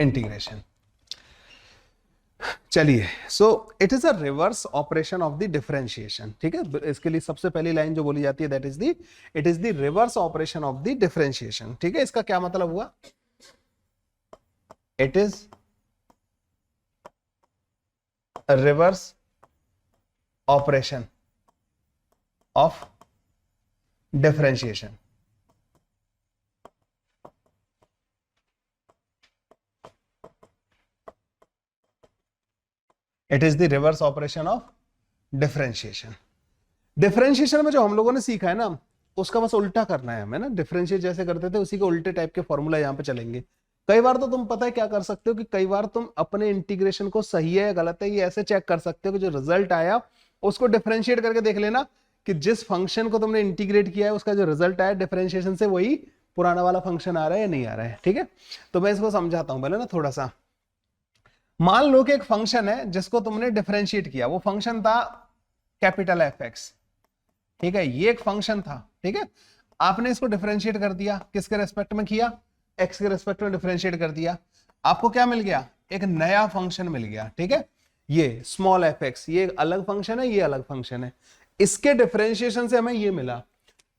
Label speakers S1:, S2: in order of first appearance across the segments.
S1: Integration. चलिए, so it is a reverse operation of the differentiation. ठीक है, इसके लिए सबसे पहली लाइन जो बोली जाती है that is the it is the reverse operation of the differentiation. ठीक है, इसका क्या मतलब हुआ? It is reverse operation of differentiation. It is the reverse operation of differentiation. Differentiation में जो हम लोगों ने सीखा है ना, उसका बस उल्टा करना है हमें ना। डिफरेंशिएट जैसे करते थे उसी के उल्टे टाइप के फॉर्मूला यहां पे चलेंगे। कई बार तो तुम पता है क्या कर सकते हो कि कई बार तुम अपने इंटीग्रेशन को सही है या गलत है ये ऐसे चेक कर सकते हो कि जो रिजल्ट आया उसको डिफरेंशिएट करके देख लेना कि जिस फंक्शन को तुमने इंटीग्रेट किया है उसका जो रिजल्ट आया डिफरेंशिएशन से वही पुराना वाला फंक्शन आ रहा है या नहीं आ रहा है। ठीक है, तो मैं इसको समझाता हूं पहले ना थोड़ा सा। मान लो कि एक फंक्शन है जिसको तुमने डिफरेंशिएट किया, वो फंक्शन था कैपिटल एफ एक्स। ठीक है, ये एक फंक्शन था। ठीक है, आपने इसको डिफरेंशिएट कर दिया, किसके रेस्पेक्ट में किया? एक्स के रेस्पेक्ट में डिफरेंशिएट कर दिया। आपको क्या मिल गया? एक नया फंक्शन मिल गया। ठीक है, ये स्मॉल एफ एक्स, ये अलग फंक्शन है, ये अलग फंक्शन है। इसके डिफरेंशिएशन से हमें ये मिला,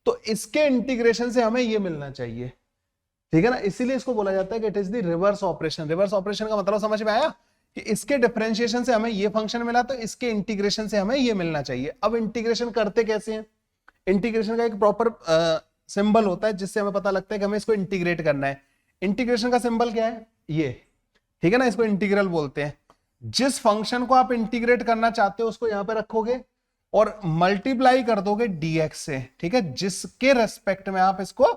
S1: तो इसके इंटीग्रेशन से हमें ये मिलना चाहिए। ठीक है ना, इसीलिए इसको बोला जाता है कि it is the reverse operation. Reverse operation का मतलब समझ में आया कि इसके डिफरेंशिएशन से हमें ये फंक्शन मिला, तो इसके इंटीग्रेशन से हमें ये मिलना चाहिए। अब इंटीग्रेशन करते कैसे हैं? इंटीग्रेशन का एक प्रॉपर सिंबल होता है जिससे हमें पता लगता है कि हमें इसको इंटीग्रेट करना है। इंटीग्रेशन का सिंबल क्या है? ये। ठीक है ना, इसको इंटीग्रल बोलते हैं। जिस फंक्शन को आप इंटीग्रेट करना चाहते हो उसको यहां पे रखोगे और मल्टीप्लाई कर दोगे dx से। ठीक है, जिसके रेस्पेक्ट में आप इसको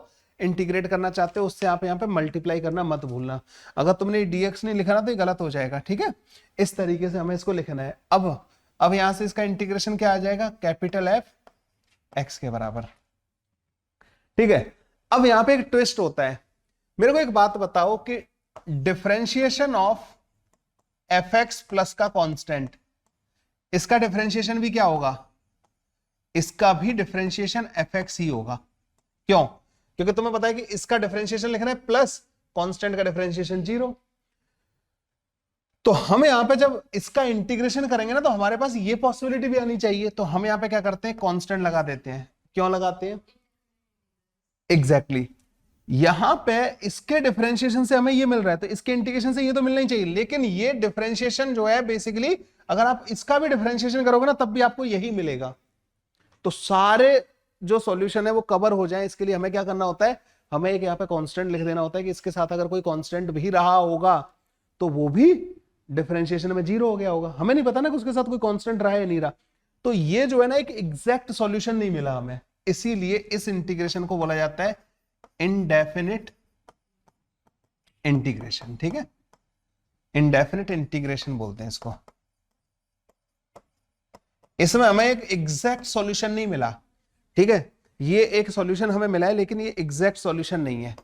S1: इंटीग्रेट करना चाहते हो उससे आप यहां पे मल्टीप्लाई करना मत भूलना। अगर तुमने dx नहीं लिखा ना तो ये गलत हो जाएगा। ठीक है, इस तरीके से हमें इसको लिखना है। अब यहां से इसका इंटीग्रेशन क्या आ जाएगा? कैपिटल एफ एक्स के बराबर। ठीक है, अब यहां पे एक ट्विस्ट होता है। मेरे को एक बात बताओ कि differentiation of F x plus का कांस्टेंट, इसका डिफरेंशिएशन भी क्या होगा? इसका भी डिफरेंशिएशन एफ एक्स ही होगा। क्यों? क्योंकि तुम्हें पता है कि इसका डिफरेंशिएशन लिखना है प्लस कांस्टेंट का डिफरेंशिएशन 0। तो हम यहां पे जब इसका इंटीग्रेशन करेंगे ना तो हमारे पास ये पॉसिबिलिटी भी आनी चाहिए। तो हम यहां पे क्या करते हैं? कांस्टेंट लगा देते हैं। क्यों लगाते हैं? एग्जैक्टली यहां पे इसके डिफरेंशिएशन से हमें ये मिल रहा है तो इसके इंटीग्रेशन से ये तो मिलना ही चाहिए। लेकिन ये डिफरेंशिएशन जो है बेसिकली अगर आप इसका भी डिफरेंशिएशन करोगे ना तब भी आपको यही मिलेगा। तो सारे जो सॉल्यूशन है वो कवर हो जाए इसके लिए हमें क्या करना होता है? हमें एक यहाँ पे कांस्टेंट लिख देना होता है कि इसके साथ अगर कोई कांस्टेंट भी रहा होगा तो वो भी डिफरेंशिएशन में 0 हो गया होगा। हमें नहीं पता ना कि उसके साथ कोई कांस्टेंट रहा है या नहीं रहा। तो ये जो है ना एक एग्जैक्ट सॉल्यूशन नहीं मिला हमें, इसीलिए इस इंटीग्रेशन को बोला जाता है इनडेफिनिट इंटीग्रेशन। ठीक है, इनडेफिनिट इंटीग्रेशन बोलते हैं इसको। इसमें हमें एक एग्जैक्ट सॉल्यूशन नहीं मिला। ठीक है, ये एक सॉल्यूशन हमें मिला है लेकिन ये एग्जैक्ट सॉल्यूशन नहीं है।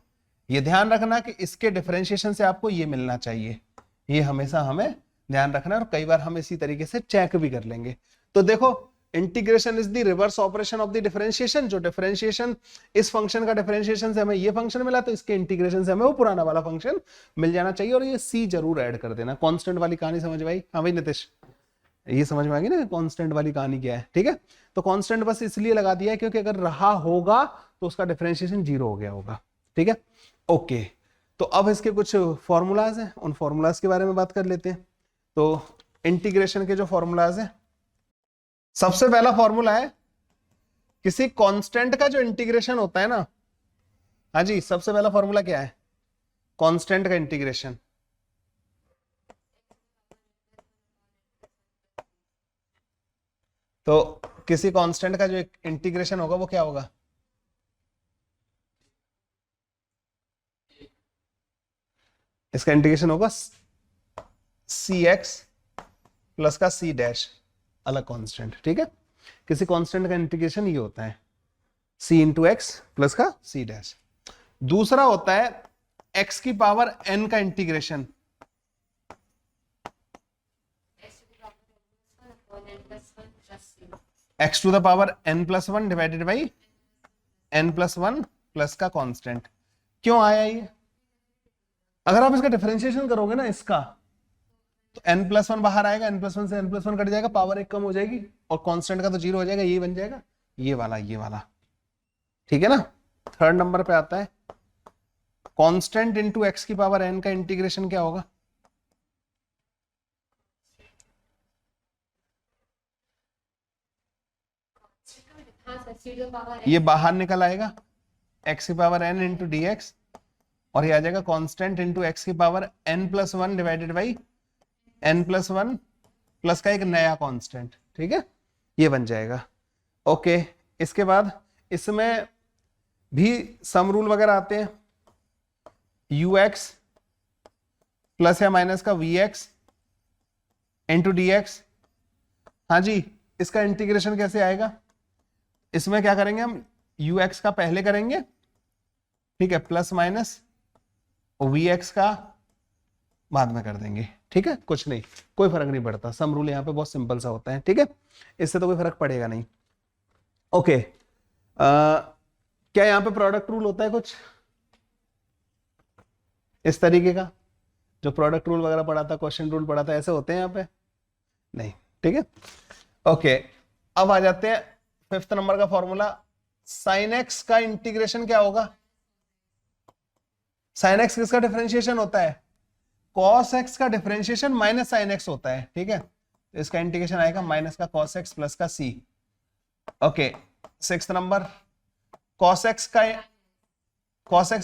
S1: ये ध्यान रखना कि इसके डिफरेंशिएशन से आपको ये मिलना चाहिए, ये हमेशा हमें ध्यान रखना है। और कई बार हम इसी तरीके से चेक भी कर लेंगे। तो देखो, integration is the reverse operation of the differentiation. जो डिफरेंशिएशन, इस फंक्शन का डिफरेंशिएशन से हमें ये फंक्शन मिला तो इसके इंटीग्रेशन से हमें वो पुराना वाला फंक्शन मिल जाना चाहिए। और ये सी जरूर ऐड कर देना। कांस्टेंट वाली कहानी समझ में आई? हाँ भाई नितिश, ये समझ में आ गई ना कांस्टेंट वाली कहानी क्या है? ठीक है, तो कांस्टेंट बस इसलिए लगा दिया है क्योंकि अगर रहा होगा तो उसका डिफरेंशिएशन 0 हो गया होगा। ठीक है, ओके। तो अब इसके कुछ फॉर्मूलाज हैं, उन फॉर्मूलाज के बारे में बात कर लेते हैं। तो इंटीग्रेशन के जो फॉर्मूलाज हैं, सबसे पहला फॉर्मूला है किसी कांस्टेंट का जो इंटीग्रेशन होता है ना, हाँ जी, सबसे पहला फॉर्मूला क्या है? कांस्टेंट का इंटीग्रेशन। तो किसी कांस्टेंट का जो इंटीग्रेशन होगा वो क्या होगा? इसका इंटीग्रेशन होगा सी एक्स प्लस का सी डैश, अलग कांस्टेंट। ठीक है, किसी कांस्टेंट का इंटीग्रेशन ये होता है सी इंटू एक्स प्लस का सी डैश। दूसरा होता है एक्स की पावर एन का integration. X to the power n plus 1 divided by n plus 1 plus का कांस्टेंट। क्यों आया ये? अगर आप इसका डिफरेंशिएशन करोगे ना इसका, तो n+1 बाहर आएगा, n+1 से n+1 कट जाएगा, पावर 1 कम हो जाएगी और कांस्टेंट का तो 0 हो जाएगा, ये बन जाएगा ये वाला। ठीक है ना। थर्ड नंबर पे आता है कांस्टेंट इंटू x की पावर n का इंटीग्रेशन क्या होगा? ये बाहर निकल आएगा x की power n into D x, और ये आ जाएगा कांस्टेंट इंटू x की power n+1 divided by n+1 plus का एक नया कांस्टेंट। ठीक है, ये बन जाएगा। ओके, इसके बाद इसमें भी सम रूल वगैरह आते हैं, ux प्लस या माइनस का vx इंटू डी एक्स। हाँ जी, इसका इंटीग्रेशन कैसे आएगा? इसमें क्या करेंगे हम, ux का पहले करेंगे, ठीक है, प्लस माइनस, और vx का बाद में कर देंगे। ठीक है, कुछ नहीं, कोई फर्क नहीं पड़ता, सम रूल यहाँ पे बहुत सिंपल सा होता है। ठीक है, इससे तो कोई फर्क पड़ेगा नहीं। ओके, क्या यहाँ पे प्रोडक्ट रूल होता है कुछ इस तरीके का, जो प्रोडक्ट रूल वगैरह पढ़ा था, क्वेश्चन रूल पढ़ा था, ऐसे होते हैं यहाँ पे? नहीं। ठीक है, ओके, अब आ जाते हैं 5th नंबर का फॉर्मूला। साइन एक्स का इंटीग्रेशन क्या होगा? साइन एक्स किसका डिफरेंशिएशन होता है? कॉस एक्स का डिफरेंशिएशन माइनस साइन एक्स होता है। ठीक है, तो इसका इंटीग्रेशन आएगा माइनस का कॉस एक्स प्लस का C. Okay, 6th number, cos x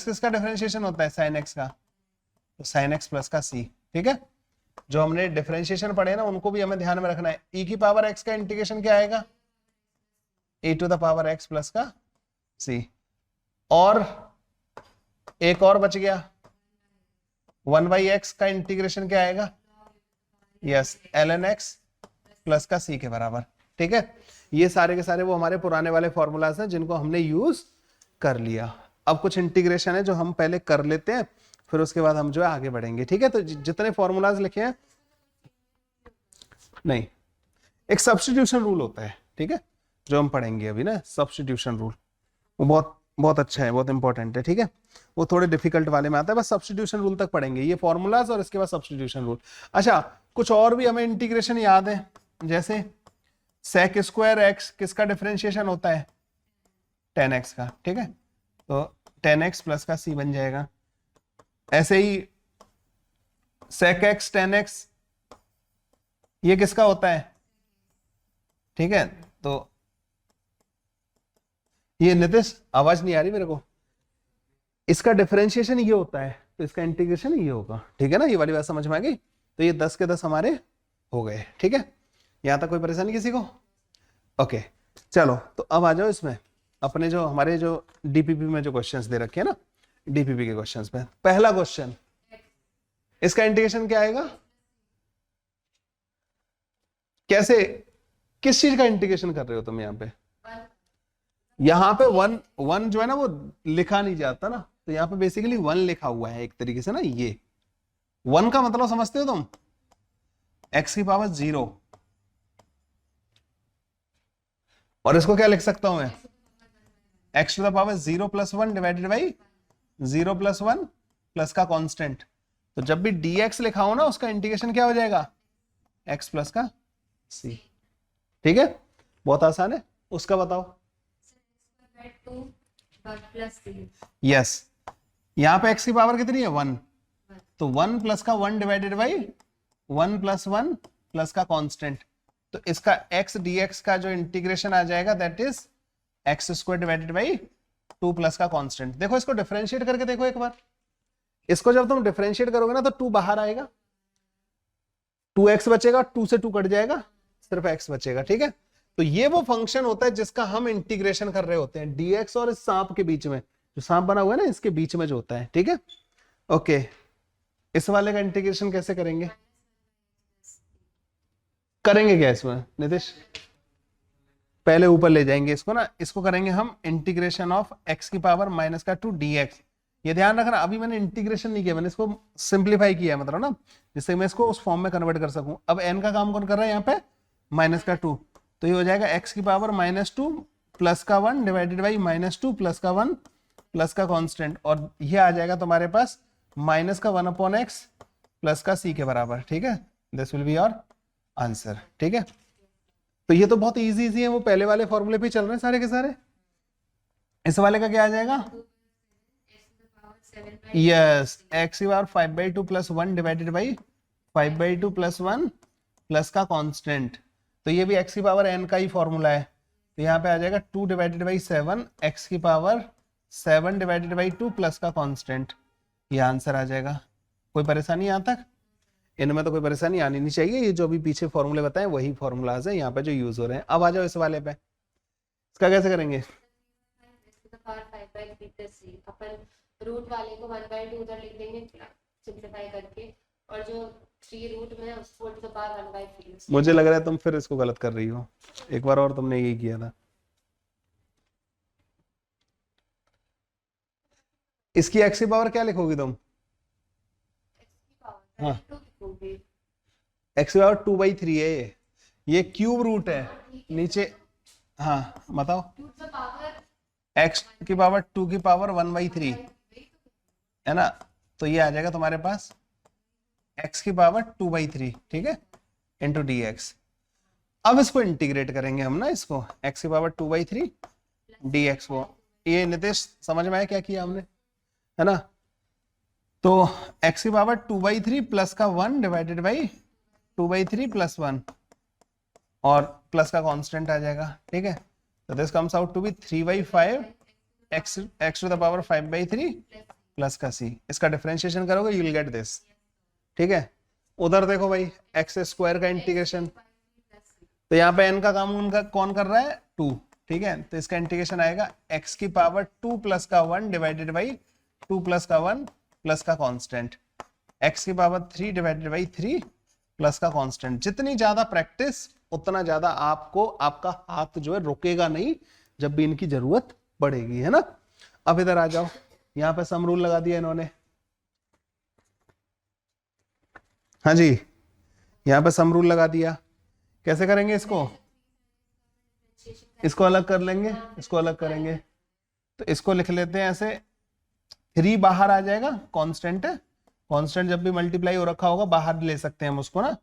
S1: किसका डिफरेंशिएशन होता है? साइन एक्स का, तो साइन एक्स प्लस का सी। ठीक है, जो हमने डिफरेंशिएशन पढ़े ना उनको भी हमें ध्यान में रखना है। e की पावर x का इंटीग्रेशन क्या आएगा? e to the power x plus का c। और एक और बच गया, 1/x का इंटीग्रेशन क्या आएगा? यस, ln x प्लस का c के बराबर। ठीक है, ये सारे के सारे वो हमारे पुराने वाले फॉर्मूलाज हैं जिनको हमने यूज कर लिया। अब कुछ इंटीग्रेशन है जो हम पहले कर लेते हैं, फिर उसके बाद हम जो है आगे बढ़ेंगे। ठीक है, तो जितने फॉर्मूलाज लिखे हैं, नहीं, एक सब्स्टिट्यूशन रूल होता है, ठीक है, जो हम पढ़ेंगे अभी ना, सब्स्टिट्यूशन रूल, वो बहुत बहुत अच्छा है, बहुत इंपॉर्टेंट है। ठीक है, वो थोड़े डिफिकल्ट वाले में आता है, बस सब्स्टिट्यूशन रूल तक पढ़ेंगे, ये फॉर्मूलाज और इसके बाद सब्स्टिट्यूशन रूल। अच्छा, कुछ और भी हमें इंटीग्रेशन याद है, जैसे sec स्क्वायर x किसका डिफरेंशिएशन होता है? 10x का। ठीक है, तो 10x प्लस का c बन जाएगा। ऐसे ही sec x 10x ये किसका होता है? ठीक है, तो ये नितिश आवाज नहीं आ रही मेरे को, इसका डिफरेंशिएशन ये होता है, तो इसका इंटीग्रेशन ये होगा। ठीक है ना, ये वाली बात समझ में आ गई? तो ये 10 के 10 हमारे हो गए। ठीक है, यहां तक कोई परेशानी किसी को? ओके, चलो, तो अब आ जाओ इसमें अपने जो हमारे जो डीपीपी में जो क्वेश्चंस दे रखे हैं ना, डीपीपी के क्वेश्चंस में पहला क्वेश्चन, इसका इंटीग्रेशन क्या आएगा? कैसे, किस चीज का इंटीग्रेशन कर रहे हो तुम? यहाँ पे वन जो है ना वो लिखा नहीं जाता ना, तो यहाँ पे बेसिकली 1 लिखा हुआ है एक तरीके से ना। ये 1 का मतलब समझते हो तुम? x की पावर 0, और इसको क्या लिख सकता हूं मैं? x to the power 0 + 1 divided by 0 + 1 plus का कांस्टेंट। तो जब भी dx लिखा हो ना, उसका इंटीग्रेशन क्या हो जाएगा? x प्लस का c। ठीक है, बहुत आसान है। उसका बताओ। यस, यहां पे x की पावर कितनी है? 1, तो 1 प्लस का 1 डिवाइडेड बाई 1 + 1 प्लस का कांस्टेंट। तो इसका x dx का जो इंटीग्रेशन आ जाएगा that is x² divided by 2 plus का कांस्टेंट। देखो इसको डिफरेंशिएट करके देखो एक बार। इसको जब तुम डिफरेंशिएट करोगे ना तो 2 बाहर आएगा, 2x बचेगा, 2 से 2 कट जाएगा, सिर्फ x बचेगा। ठीक है, तो ये वो फंक्शन होता है जिसका हम इंटीग्रेशन कर रहे होते हैं, dx और इस सांप के बीच में, जो सांप बना हुआ है ना इसके बीच में जो होता है। ठीक है, ओके, इस वाले का इंटीग्रेशन कैसे करेंगे? करेंगे क्या इसमें नितिश? पहले ऊपर ले जाएंगे इसको ना, इसको करेंगे हम इंटीग्रेशन ऑफ x की पावर -2 dx। ये ध्यान रखना, अभी मैंने इंटीग्रेशन नहीं किया, मैंने इसको सिंप्लीफाई किया, मतलब ना, जिससे मैं इसको उस फॉर्म में कन्वर्ट कर सकूं। अब n का काम कौन कर रहा है यहाँ पे? -2, तो ये हो जाएगा x की पावर -2 प्लस का 1 डिवाइडेड बाई -2 प्लस का 1 प्लस का कांस्टेंट, और ये आ जाएगा तुम्हारे पास माइनस का 1/x प्लस का c के बराबर, ठीक है। This will be your answer, ठीक है। तो ये तो बहुत इजी है, वो पहले वाले फॉर्मूले पे चल रहे हैं सारे के सारे। इस वाले का क्या आ जाएगा? यस, x की power 5/2 plus 1 divided by 5/2 plus 1 plus का कांस्टेंट। तो ये भी x की पावर n का ही फॉर्मूला है, तो यहाँ पे आ जाएगा 2 डिवाइडेड बाई 7 x की पावर 7 डिवाइडेड बाई 2 प्लस का कांस्टेंट। ये आंसर आ जाएगा। कोई परेशानी यहाँ तक? इनमें तो कोई परेशानी आनी नहीं चाहिए, ये जो अभी पीछे फॉर्मूले बताए वही फॉर्मूलाज है यहाँ पे जो यूज हो रहे हैं। अब आ जाओ इस वाले पे, इसका कैसे करेंगे?
S2: अपन रूट वाले को 1/2 उधर लिख देंगे सिंपलीफाई करके, और जो 3 रूट में है उसको 1/3।
S1: मुझे लग रहा है तुम फिर इसको गलत कर रही हो, एक बार और तुमने यही किया था। इसकी x की पावर क्या लिखोगी तुम? हाँ, x की पावर 2/3 है, ये क्यूब रूट है नीचे। हाँ बताओ, x की पावर 2 की पावर 1/3 है ना, तो ये आ जाएगा तुम्हारे पास x की पावर 2/3, ठीक है, इंटू dx। अब इसको इंटीग्रेट करेंगे हम ना, इसको x की पावर 2/3 dx को। ये नितेश समझ में आया क्या किया हमने, है ना? तो x की पावर 2/3 प्लस का 1 डिवाइडेड बाई 2/3 प्लस 1 और प्लस का कांस्टेंट आ जाएगा, ठीक है। तो this comes out to be 3/5 x to the power 5/3 plus का c। इसका डिफरेंशिएशन करोगे यू विल गेट दिस, ठीक है। उधर देखो भाई, एक्स स्क्वायर का इंटीग्रेशन, तो यहाँ पे n का काम उनका कौन कर रहा है? 2, ठीक है। तो इसका इंटीग्रेशन आएगा x की पावर 2 प्लस का 1 डिवाइडेड बाई 2 प्लस का 1 प्लस का कांस्टेंट, x की पावर 3 डिवाइडेड बाई 3 प्लस का कांस्टेंट। जितनी ज्यादा प्रैक्टिस उतना ज्यादा आपको आपका हाथ जो है रुकेगा नहीं जब भी इनकी जरूरत पड़ेगी, है ना। अब इधर आ जाओ, यहाँ पे सम रूल लगा दिया इन्होंने। हाँ जी, यहाँ पे सम रूल लगा दिया। कैसे करेंगे इसको? इसको अलग कर लेंगे, इसको अलग करेंगे, तो इसको लिख लेते हैं ऐसे। 3 बाहर आ जाएगा, कांस्टेंट है, कांस्टेंट जब भी मल्टीप्लाई हो रखा होगा बाहर ले सकते हैं हम उसको ना।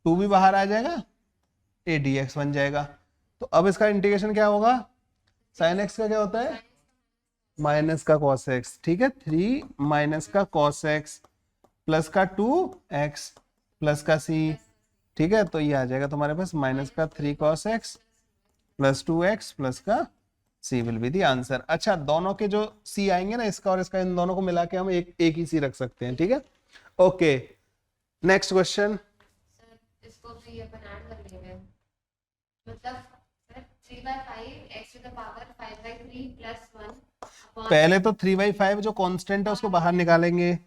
S1: 2 भी बाहर आ जाएगा, a dx बन जाएगा। तो अब इसका इंटीग्रेशन क्या होगा? sin x का क्या होता है? माइनस का cos x, ठीक है। 3 माइनस का cos x प्लस का 2x प्लस का c, ठीक है। तो ये आ जाएगा तुम्हारे पास माइनस का 3 cos x plus 2x plus का c will be the answer. अच्छा, दोनों के जो c आएंगे ना, इसका और इसका, इन दोनों को मिला के हम एक ही c रख सकते हैं, ठीक है। Okay, next question.
S2: इसको भी अपन ऐड कर लेंगे, मतलब 3/5 x to the power 5/3 plus 1।
S1: पहले तो 3/5 जो कांस्टेंट है उसको बाहर निकालेंगे,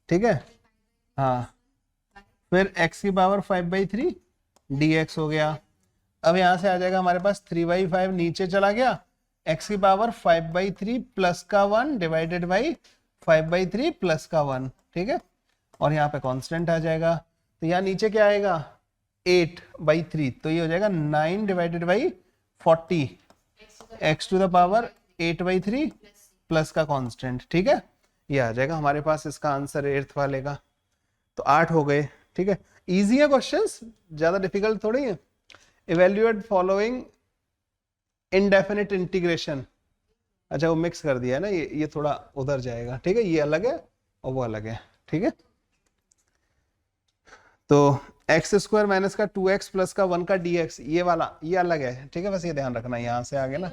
S1: ठीक है। हाँ, फिर x की पावर 5/3 dx हो गया। अब यहां से आ जाएगा हमारे पास 3/5 नीचे चला गया, x की पावर 5/3 प्लस का 1 डिवाइडेड बाई 5/3 प्लस का 1, ठीक है। और यहाँ पे कांस्टेंट आ जाएगा, तो यहाँ नीचे क्या आएगा? 8/3, तो ये हो जाएगा 9 divided by 40 x to the power 8/3 plus का कांस्टेंट, ठीक है। ये आ जाएगा हमारे पास इसका आंसर 8th वाले का। तो 8 हो गए, ठीक है। इजी है क्वेश्चंस, ज्यादा डिफिकल्ट थोड़ी है। Evaluate following indefinite integration. अच्छा, वो मिक्स कर दिया है ना, ये थोड़ा उधर जाएगा, ठीक है। ये अलग है और वो अलग है, ठीक है। तो एक्स स्क्वायर माइनस का 2x प्लस का 1 का dx, ये वाला ये अलग है, ठीक है। बस ये ध्यान रखना, यहां से आगे ना।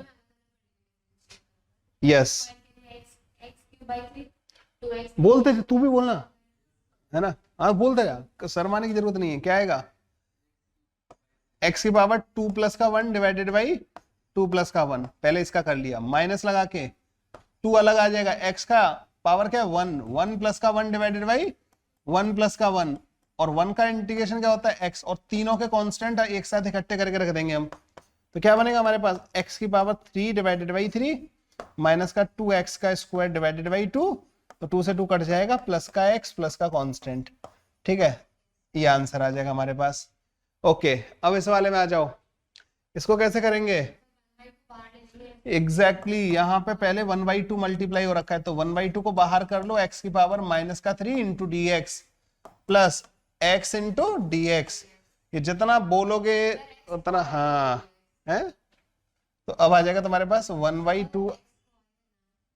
S1: यस, बोलते थे, तू भी बोलना, है ना। हाँ बोलते जा, शर्माने की जरूरत नहीं है। क्या आएगा? x की पावर 2 प्लस का 1 डिवाइडेड बाई 2 प्लस का 1, पहले इसका कर लिया, माइनस लगा के 2 अलग आ जाएगा। x का पावर क्या है? 1 प्लस का 1 डिवाइडेड बाई 1 प्लस का 1, और 1 का इंटीग्रेशन क्या होता है? x, और तीनों के कांस्टेंट एक साथ इकट्ठे करके रख देंगे हम। तो क्या बनेगा हमारे पास? x की पावर 3 डिवाइडेड बाई 3 माइनस का 2x का स्क्वायर डिवाइडेड बाई 2, तो 2 से 2 कट जाएगा, प्लस का x प्लस का कांस्टेंट, ठीक है। ये आंसर आ जाएगा हमारे पास। ओके, अब इस वाले में आ जाओ, इसको कैसे करेंगे? एग्जैक्टली यहाँ पे पहले 1/2 मल्टीप्लाई हो रखा है, तो 1/2 को बाहर कर लो, x की power -3 into D x plus x into D x. ये जितना बोलोगे उतना, हाँ है, तो अब आ जाएगा तुम्हारे पास 1/2,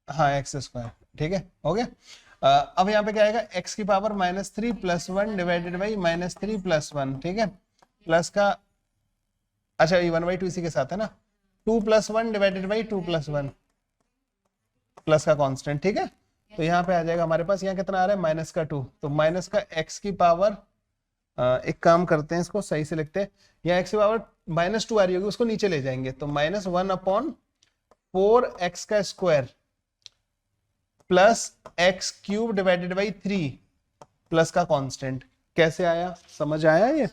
S1: हाँ एक्स स्क्वायर, ठीक है, हो गया। अब यहाँ पे क्या आएगा, x की पावर -3 + 1 डिवाइडेड बाई -3 + 1, ठीक है, प्लस का, अच्छा ये 1/2 इसी के साथ है ना, 2 + 1 डिवाइडेड बाई 2 + 1 प्लस का कांस्टेंट, ठीक है। तो यहाँ पे आ जाएगा हमारे पास, यहाँ कितना आ रहा है -2, तो माइनस का x की पावर, एक काम करते हैं इसको सही से लिखते हैं, यहाँ x की पावर -2 आ रही होगी, उसको नीचे ले जाएंगे, तो -1/4x का square plus x³ divided by 3 plus का कांस्टेंट। कैसे आया, समझ आया ये,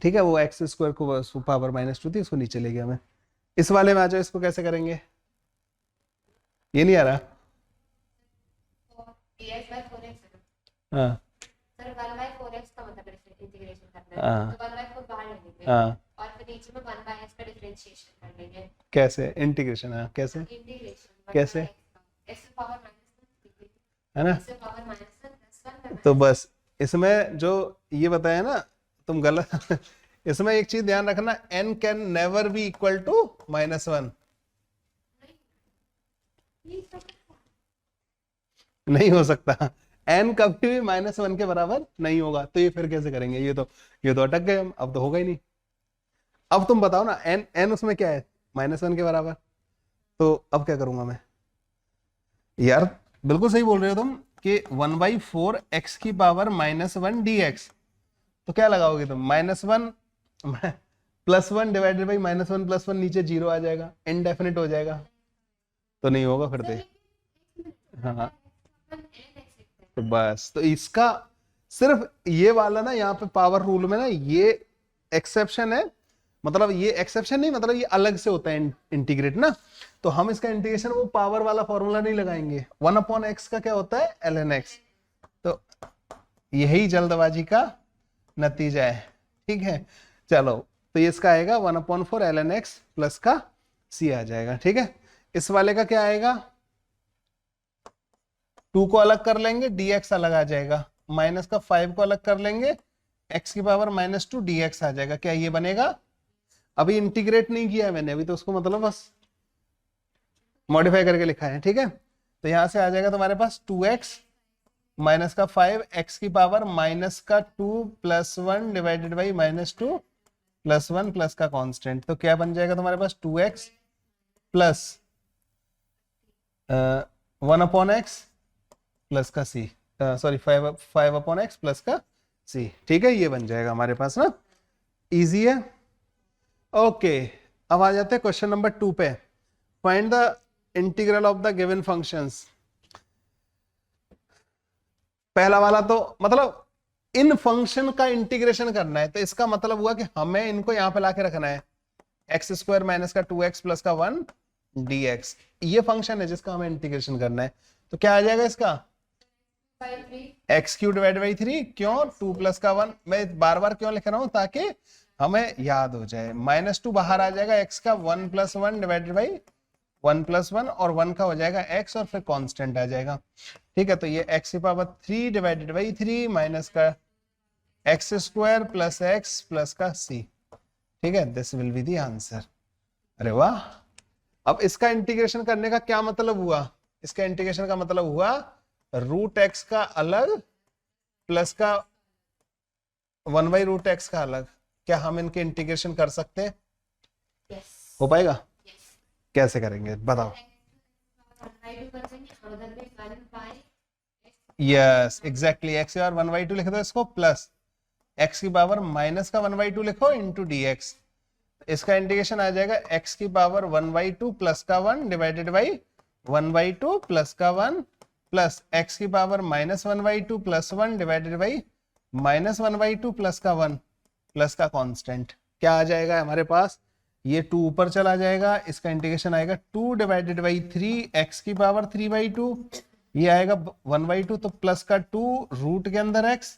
S1: ठीक है। वो एक्स स्क्वायर को पावर -2 थी, उसको नीचे ले गया मैं। इस वाले में आ जाओ, इसको कैसे करेंगे, ये नहीं आ रहा, हाँ
S2: सर 1/4x का मतलब इंटीग्रेशन करना
S1: हाँ
S2: है, तो 1/4 बाहर ले लेंगे
S1: हाँ,
S2: और फिर नीचे में 1/x का डिफरेंशिएशन कर लेंगे।
S1: कैसे इंटीग्रेशन, हाँ कैसे,
S2: इंटीग्रेशन
S1: कैसे,
S2: x पावर -1
S1: है ना,
S2: x पावर -1
S1: तो बस इसमें जो ये बताया ना तुम गलत इसमें एक चीज ध्यान रखना, n can never be equal to -1, नहीं हो सकता, n कभी भी -1 के बराबर नहीं होगा। तो ये फिर कैसे करेंगे, ये तो अटक गए हम, अब तो होगा ही नहीं। अब तुम बताओ ना, n उसमें क्या है, -1 के बराबर, तो अब क्या करूंगा मैं, यार बिल्कुल सही बोल रहे हो तुम कि 1/4 x की पावर -1 dx, तो क्या लगाओगे तुम, -1 +1 डिवाइडेड बाई -1 + 1, नीचे 0 आ जाएगा, इनडेफिनिट हो जाएगा, तो नहीं होगा फिर दे, हाँ तो बस, तो इसका सिर्फ ये वाला ना, यहाँ पे पावर रूल में ना ये एक्सेप्शन है, मतलब ये एक्सेप्शन नहीं, मतलब ये अलग से होता है इंटीग्रेट ना, तो हम इसका इंटीग्रेशन वो पावर वाला फॉर्मूला नहीं लगाएंगे, 1/x का क्या होता है ln x, तो यही जल्दबाजी का नतीजा है, ठीक है। चलो, तो ये इसका आएगा 1/4 ln x प्लस का c आ जाएगा, ठीक है। इस वाले का क्या आएगा, 2 को अलग कर लेंगे, dx अलग आ जाएगा, माइनस का 5 को अलग कर लेंगे, x की पावर -2 dx आ जाएगा। क्या ये बनेगा, अभी इंटीग्रेट नहीं किया है मैंने, अभी तो उसको मतलब बस मॉडिफाई करके लिखा है, ठीक है। तो यहां से आ जाएगा तुम्हारे पास 2x माइनस का 5 x की पावर -2 + 1 डिवाइडेड बाई -2 + 1 प्लस का कांस्टेंट, तो क्या बन जाएगा तुम्हारे पास 2x प्लस 1/x प्लस का c, सॉरी 5/x प्लस का c, ठीक है, ये बन जाएगा हमारे पास ना, इजी है। ओके, अब आ जाते हैं क्वेश्चन नंबर 2 पे, find the integral of the given functions. पहला वाला तो मतलब इन फंक्शन का इंटीग्रेशन करना है, तो इसका मतलब हुआ कि हमें इनको यहां पे लाके रखना है, x² माइनस का 2x प्लस का 1 dx, ये फंक्शन है जिसका हमें इंटीग्रेशन करना है, तो क्या आ जाएगा इसका x³ डिवाइड बाई 3, क्यों 2 प्लस का 1, मैं बार बार क्यों लिख रहा हूं, ताकि हमें याद हो जाए, -2 बाहर आ जाएगा, x का 1 + 1 डिवाइडेड बाई 1 + 1 और 1 का हो जाएगा x और फिर कांस्टेंट आ जाएगा, ठीक है। तो ये x की पावर 3 डिवाइडेड बाई 3 माइनस का x² प्लस x प्लस का c, ठीक है, this will be the answer. अरे वाह, अब इसका इंटीग्रेशन करने का क्या मतलब हुआ, इसका इंटीग्रेशन का मतलब हुआ √x का अलग प्लस का 1/√x का अलग। क्या हम इनके इंटीग्रेशन कर सकते हैं,
S2: yes.
S1: हो पाएगा,
S2: yes.
S1: कैसे करेंगे बताओ, यस एग्जैक्टली, x और 1/2 लिख दो इसको, प्लस x की पावर माइनस का 1/2 लिखो इंटू dx, इसका इंटीग्रेशन आ जाएगा x की पावर 1/2 प्लस का 1 डिवाइडेड बाई 1/2 प्लस का 1 प्लस x की power -1/2 plus 1 divided by -1/2 plus का 1 प्लस का कांस्टेंट। क्या आ जाएगा हमारे पास, ये 2 ऊपर चला जाएगा, इसका इंटीग्रेशन आएगा 2 डिवाइडेड बाई 3 x की पावर 3/2, ये आएगा 1/2, तो प्लस का 2 रूट के अंदर x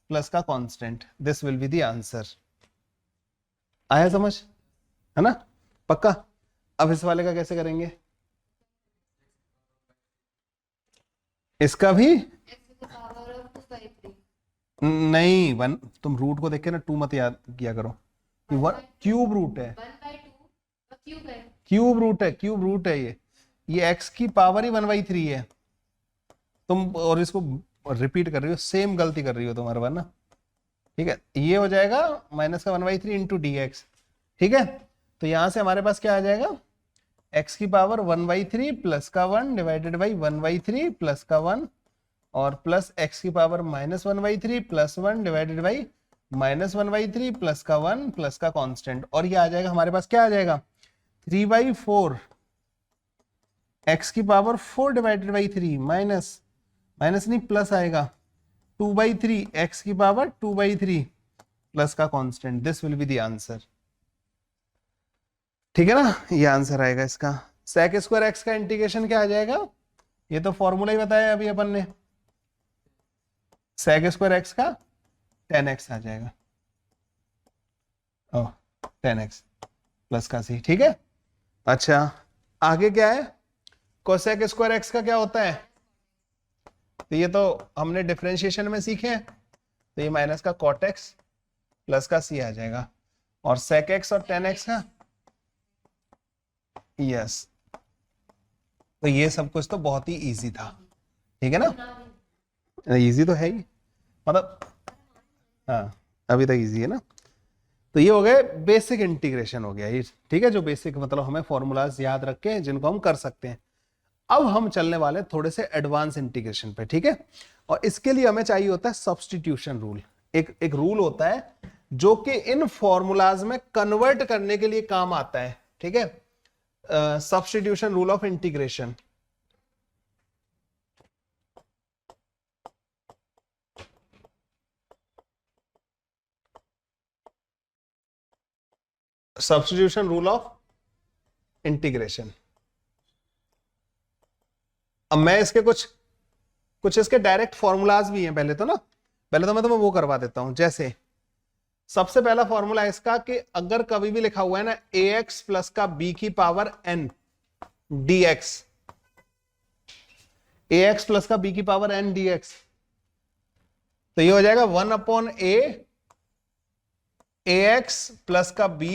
S1: प्लस का constant, this will be the answer. आया समझ, है ना, पक्का। अब इस वाले का कैसे करेंगे? इसका भी
S2: x to the power of 2 by 3
S1: नहीं, वन तुम रूट को देख के ना 2 मत याद किया करो, ये वन क्यूब रूट है,
S2: 1 by 2 और क्यूब है।
S1: क्यूब रूट है, क्यूब रूट है ये x की पावर ही 1/3 है। तुम और इसको रिपीट कर रही हो, सेम गलती कर रही हो तुम्हारे बार ना। ठीक है, ये हो जाएगा माइनस का 1/3 इंटू डी एक्स। ठीक है, तो यहां से हमारे पास क्या आ जाएगा, x की पावर 1/3 प्लस का 1 डिवाइडेड बाई 1/3 प्लस का 1 और प्लस x की power -1/3 plus 1 divided by -1/3 plus का 1 प्लस का कांस्टेंट, और ये आ जाएगा हमारे पास, क्या आ जाएगा 3/4 x की पावर 4 डिवाइडेड बाई 3 माइनस नहीं प्लस आएगा 2/3 x की पावर 2/3 प्लस का constant. This will be the answer. ठीक है ना, ये आंसर आएगा इसका। sec स्क्वायर x का इंटीग्रेशन क्या आ जाएगा, ये तो फॉर्मूला ही बताया अभी अपन ने, sec स्क्वायर x का 10x आ जाएगा, 10x प्लस का c। ठीक है, अच्छा आगे क्या है, cosec स्क्वायर x का क्या होता है, तो ये तो हमने डिफरेंशिएशन में सीखे हैं, तो ये माइनस का cot x प्लस का c आ जाएगा, और sec x और tan x का, यस तो ये सब कुछ तो बहुत ही इजी था। ठीक है ना, इजी तो है ही, मतलब हाँ अभी तक इजी है ना। तो ये हो गए बेसिक इंटीग्रेशन हो गया ये। ठीक है, जो बेसिक मतलब हमें फॉर्मूलाज याद रख के जिनको हम कर सकते हैं। अब हम चलने वाले थोड़े से एडवांस इंटीग्रेशन पे। ठीक है, और इसके लिए हमें चाहिए होता है सब्स्टिट्यूशन रूल। एक रूल होता है जो कि इन फॉर्मूलाज में कन्वर्ट करने के लिए काम आता है। ठीक है, substitution rule of integration. Substitution rule of integration. अब मैं इसके कुछ इसके डायरेक्ट फॉर्मूलाज भी हैं। पहले तो मैं तुम्हें वो करवा देता हूं। जैसे सबसे पहला फॉर्मूला है इसका कि अगर कभी भी लिखा हुआ है ना ax प्लस का b की power n dx, ax plus का b की पावर n dx, तो ये हो जाएगा 1/a ax प्लस का b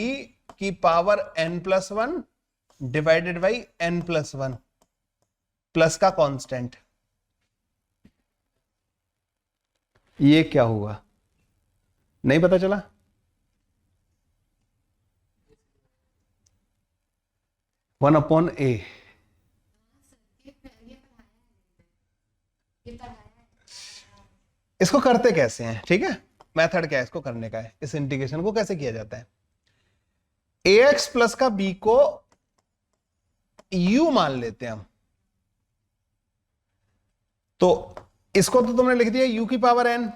S1: की power n+1 divided by n+1 plus का कांस्टेंट। ये क्या हुआ, नहीं पता चला? वन अपॉन ए, इसको करते कैसे हैं? ठीक है, मेथड क्या है इसको करने का है, इस इंटीग्रेशन को कैसे किया जाता है। ax प्लस का b को u मान लेते हैं हम, तो इसको तो तुमने लिख दिया u की पावर n,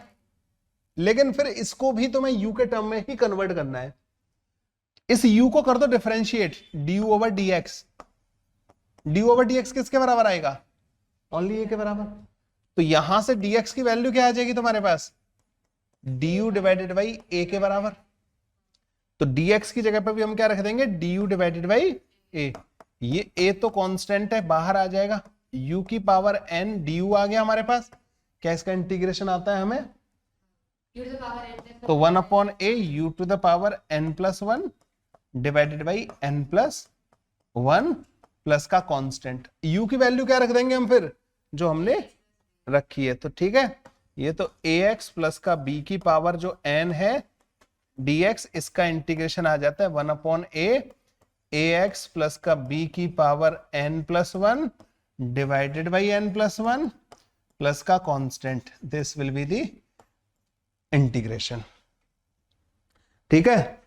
S1: लेकिन फिर इसको भी तुम्हें u के टर्म में ही कन्वर्ट करना है। इस u को कर दो differentiate, du over dx। du over dx किसके बराबर आएगा, ओनली a के बराबर। तो यहां से dx की वैल्यू क्या आ जाएगी तुम्हारे पास, du डिवाइडेड बाई a के बराबर। तो dx की जगह पर भी हम क्या रख देंगे, du डिवाइडेड बाई a। ये a तो कांस्टेंट है, बाहर आ जाएगा, u की पावर n du आ गया हमारे पास। क्या इसका इंटीग्रेशन आता है हमें, तो 1/a u to the power n+1 divided by n+1 plus का कांस्टेंट। u की वैल्यू क्या रख देंगे हम फिर, जो हमने रखी है। तो ठीक है, ये तो ax प्लस का b की पावर जो n है dx, इसका इंटीग्रेशन आ जाता है 1/a ax प्लस का b की power n+1 divided by n+1 plus का constant. This will be the integration. ठीक है,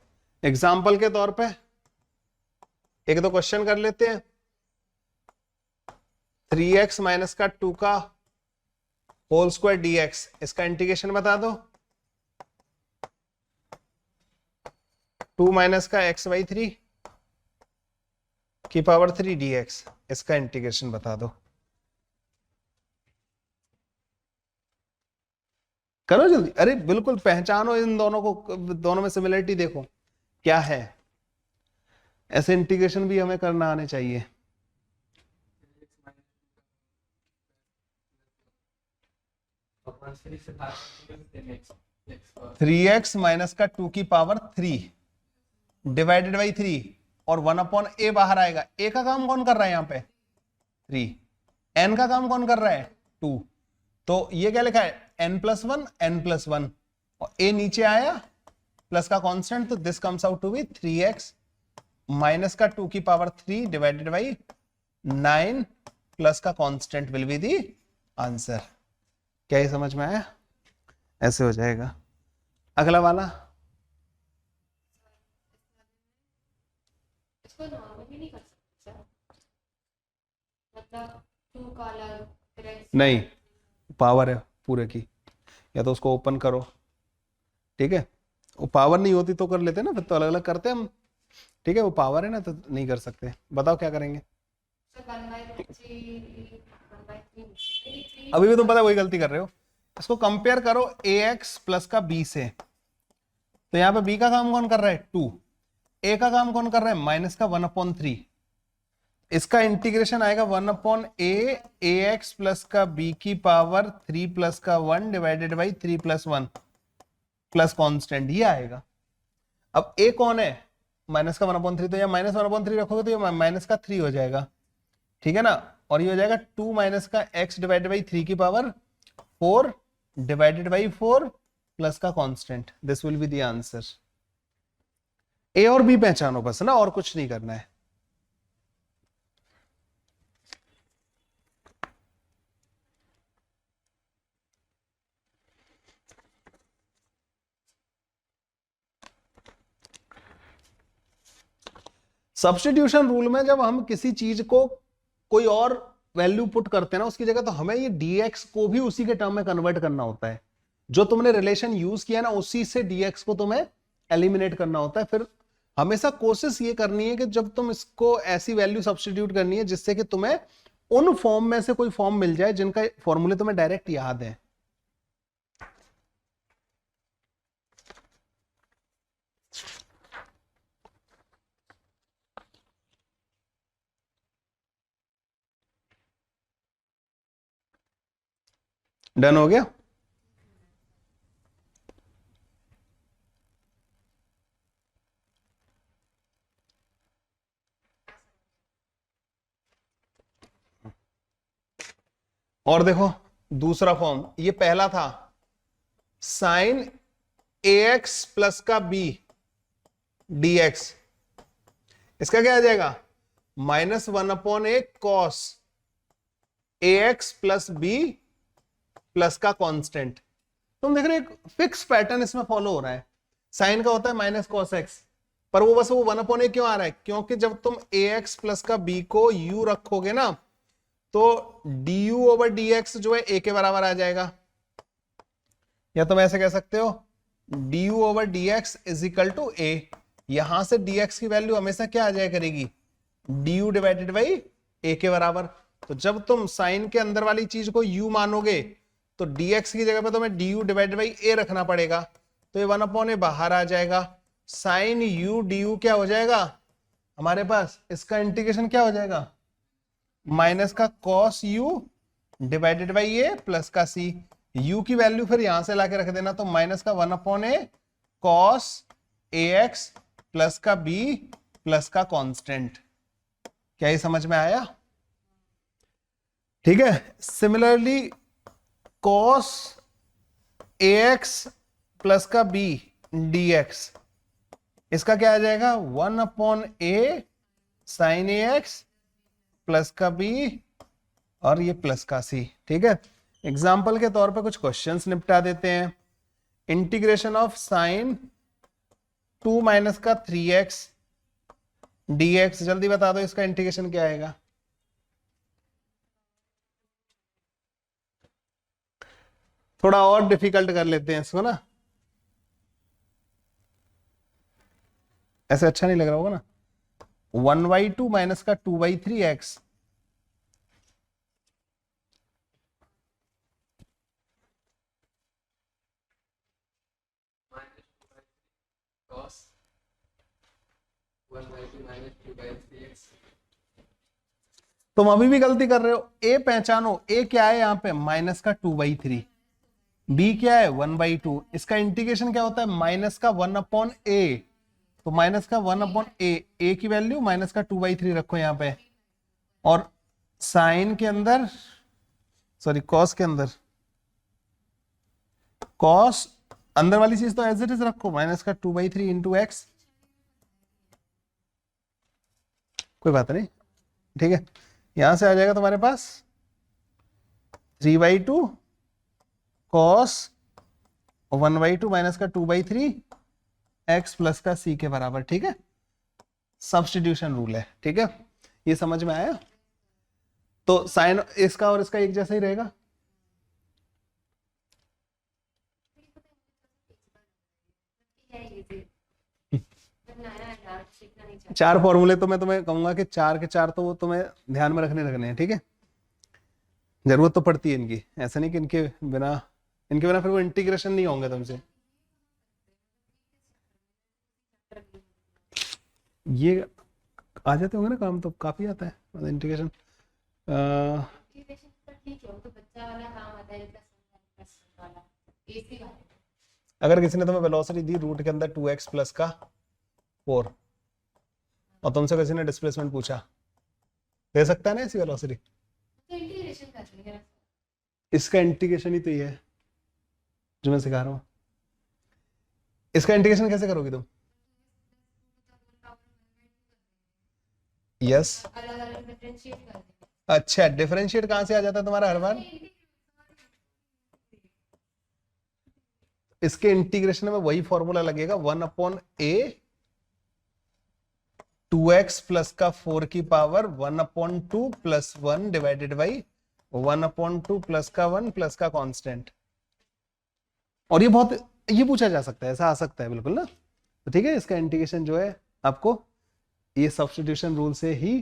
S1: एग्जाम्पल के तौर पे एक दो क्वेश्चन कर लेते हैं। 3x माइनस का 2 का होल स्क्वायर dx, इसका इंटीग्रेशन बता दो। 2 माइनस का x/3 की पावर 3 dx, इसका इंटीग्रेशन बता दो। करो जल्दी, अरे बिल्कुल पहचानो इन दोनों को, दोनों में सिमिलरिटी देखो क्या है। ऐसे इंटीग्रेशन भी हमें करना आने चाहिए। थ्री एक्स माइनस का 2 की पावर 3 डिवाइडेड बाई 3 और 1/a बाहर आएगा। ए का काम कौन कर रहा है यहाँ पे 3, एन का काम कौन कर रहा है 2, तो ये क्या लिखा है n+1 n+1 और a नीचे आया प्लस का कांस्टेंट, तो this comes out to be 3x minus का 2 की पावर 3 डिवाइडेड बाई 9 प्लस का constant will be the answer. क्या ये समझ में आया? ऐसे हो जाएगा। अगला वाला
S2: इसको नॉर्मली नहीं कर सकते सर, मतलब 2 का अलग फिर x
S1: नहीं, पावर है पूरे की, या तो उसको ओपन करो, ठीक है, वो पावर नहीं होती तो कर लेते ना, फिर तो अलग अलग करते हम, ठीक है, वो पावर है ना तो नहीं कर सकते। बताओ क्या करेंगे?
S2: सर 1/3
S1: अभी भी तुम पता है वही गलती कर रहे हो। इसको कंपेयर करो ax प्लस का b से, तो यहाँ पे b का काम कौन कर रहा है 2, a का काम कौन कर रहा है माइनस का 1/3, इसका इंटीग्रेशन आएगा 1/a ax प्लस का b की पावर 3 प्लस का 1 divided by 3 plus 1 plus constant, ये आएगा। अब a कौन है माइनस का 1/3, तो यहाँ माइनस 1/3 रखोगे तो ये माइनस का 3 हो जाएगा, ठीक है ना, और ये हो जाएगा 2 माइनस का x डिवाइडेड बाई 3 की पावर 4 डिवाइडेड बाई 4 प्लस का constant, this will be the answer. A और बी पहचानो बस ना, और कुछ नहीं करना है। सब्स्टिट्यूशन रूल में जब हम किसी चीज को कोई और वैल्यू पुट करते हैं ना उसकी जगह, तो हमें ये dx को भी उसी के टर्म में कन्वर्ट करना होता है। जो तुमने रिलेशन यूज किया ना उसी से dx को तुम्हें एलिमिनेट करना होता है। फिर हमेशा कोशिश ये करनी है कि जब तुम इसको ऐसी वैल्यू सब्स्टिट्यूट करनी है जिससे कि तुम्हें उन फॉर्म में से कोई फॉर्म मिल जाए जिनका फॉर्मूले तुम्हें डायरेक्ट याद है। डन हो गया? और देखो दूसरा फॉर्म, ये पहला था साइन ax प्लस का b dx, इसका क्या आ जाएगा -1/a cos ax plus b plus का कांस्टेंट। तुम देख रहे हो एक फिक्स पैटर्न इसमें फॉलो हो रहा है। साइन का होता है माइनस कॉस एक्स, पर वो बस वो 1/a क्यों आ रहा है, क्योंकि जब तुम ax प्लस का b को u रखोगे ना तो du/dx जो है a के बराबर आ जाएगा, या तुम ऐसे कह सकते हो du/dx is equal to a। यहां से dx की वैल्यू हमेशा क्या आ जाए करेगी du डिवाइडेड बाई a के बराबर। तो जब तुम साइन के अंदर वाली चीज को u मानोगे तो dx की जगह पे तुम्हें du डिवाइडेड बाई a रखना पड़ेगा, तो ये 1/a बाहर आ जाएगा। साइन u du क्या हो जाएगा हमारे पास, इसका इंटीग्रेशन क्या हो जाएगा माइनस का cos u divided by a plus का c। u की वैल्यू फिर यहां से लाके रख देना, तो माइनस का 1/a cos ax प्लस का b प्लस का कांस्टेंट। क्या ये समझ में आया? ठीक है। सिमिलरली cos ax प्लस का b dx, इसका क्या आ जाएगा 1/a sin ax प्लस का b और ये प्लस का c। ठीक है, एग्जाम्पल के तौर पे कुछ क्वेश्चंस निपटा देते हैं। इंटीग्रेशन ऑफ साइन 2 माइनस का 3x dx, जल्दी बता दो इसका इंटीग्रेशन क्या आएगा। थोड़ा और डिफिकल्ट कर लेते हैं इसको ना, ऐसे अच्छा नहीं लग रहा होगा ना। 1/2 माइनस का 2/3x, तुम अभी भी गलती कर रहे हो। ए पहचानो, ए क्या है यहाँ पे, माइनस का 2/3, बी क्या है 1/2। इसका इंटीग्रेशन क्या होता है, माइनस का 1/a, तो माइनस का 1/a, ए की वैल्यू माइनस का 2/3 रखो यहाँ पे, और साइन के अंदर, सॉरी कॉस के अंदर, कॉस अंदर वाली चीज तो एज इट इज रखो, माइनस का 2/3 इंटू एक्स, कोई बात नहीं, ठीक है। यहां से आ जाएगा तुम्हारे पास 3/2 कॉस 1/2 माइनस का 2/3 एक्स प्लस का सी के बराबर, ठीक है। सब्स्टिट्यूशन रूल है, ठीक है, ये समझ में आया। तो साइन इसका और इसका एक जैसा ही रहेगा। चार फॉर्मूले तो मैं तुम्हें कहूंगा कि चार के चार तो वो तुम्हें ध्यान में रखने हैं, ठीक है। जरूरत तो पड़ती है इनकी, ऐसा नहीं कि इनके बिना फिर वो इंटीग्रेशन नहीं होंगे तुमसे। ये आ जाते होंगे ना काम, तो काफी आता है मतलब इंटीग्रेशन। अगर किसी ने तुम्हें वेलोसिटी दी रूट के अंदर 2x प्लस का 4 और तुमसे किसी ने डिस्प्लेसमेंट पूछा, दे सकता है ना ऐसी वेलोसिटी? इसका इंटीग्रेशन ही तो ये है जो मैं सिखा रहा हूं। इसका इंटीग्रेशन कैसे करोगी तुम? यस, अच्छा डिफरेंशिएट कहां से आ जाता है तुम्हारा हर बार? इसके इंटीग्रेशन में वही फॉर्मूला लगेगा, 1/a 2x प्लस का 4 की power 1/2 plus 1 divided by 1/2 plus का 1 प्लस का कांस्टेंट। और ये पूछा जा सकता है, ऐसा आ सकता है बिल्कुल ना। तो ठीक है, इसका इंटीग्रेशन जो है आपको ये सब्स्टिट्यूशन रूल से ही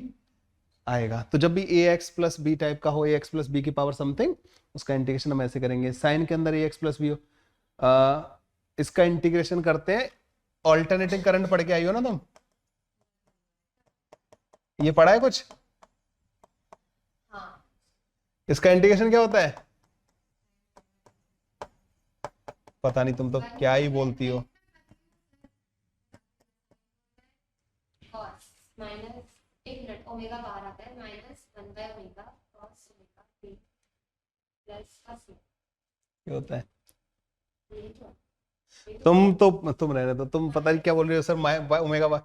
S1: आएगा। तो जब भी ax प्लस बी टाइप का हो, ax प्लस बी की पावर समथिंग, उसका इंटीग्रेशन हम ऐसे करेंगे। साइन के अंदर ax प्लस बी हो, इसका इंटीग्रेशन करते हैं। ऑल्टरनेटिंग करंट पढ़ के आई हो ना तुम, ये पढ़ा है कुछ?
S2: हाँ।
S1: इसका इंटीग्रेशन क्या होता है? पता नहीं, तुम तो क्या ही बोलती हो।
S2: माइनस एक मिनट, ओमेगा बाहर आता है, माइनस 1/ओमेगा कॉस ओमेगा टी प्लस का सी,
S1: क्या होता है? तुम रहने दो, तुम पता नहीं क्या बोल रहे हो सर। ओमेगा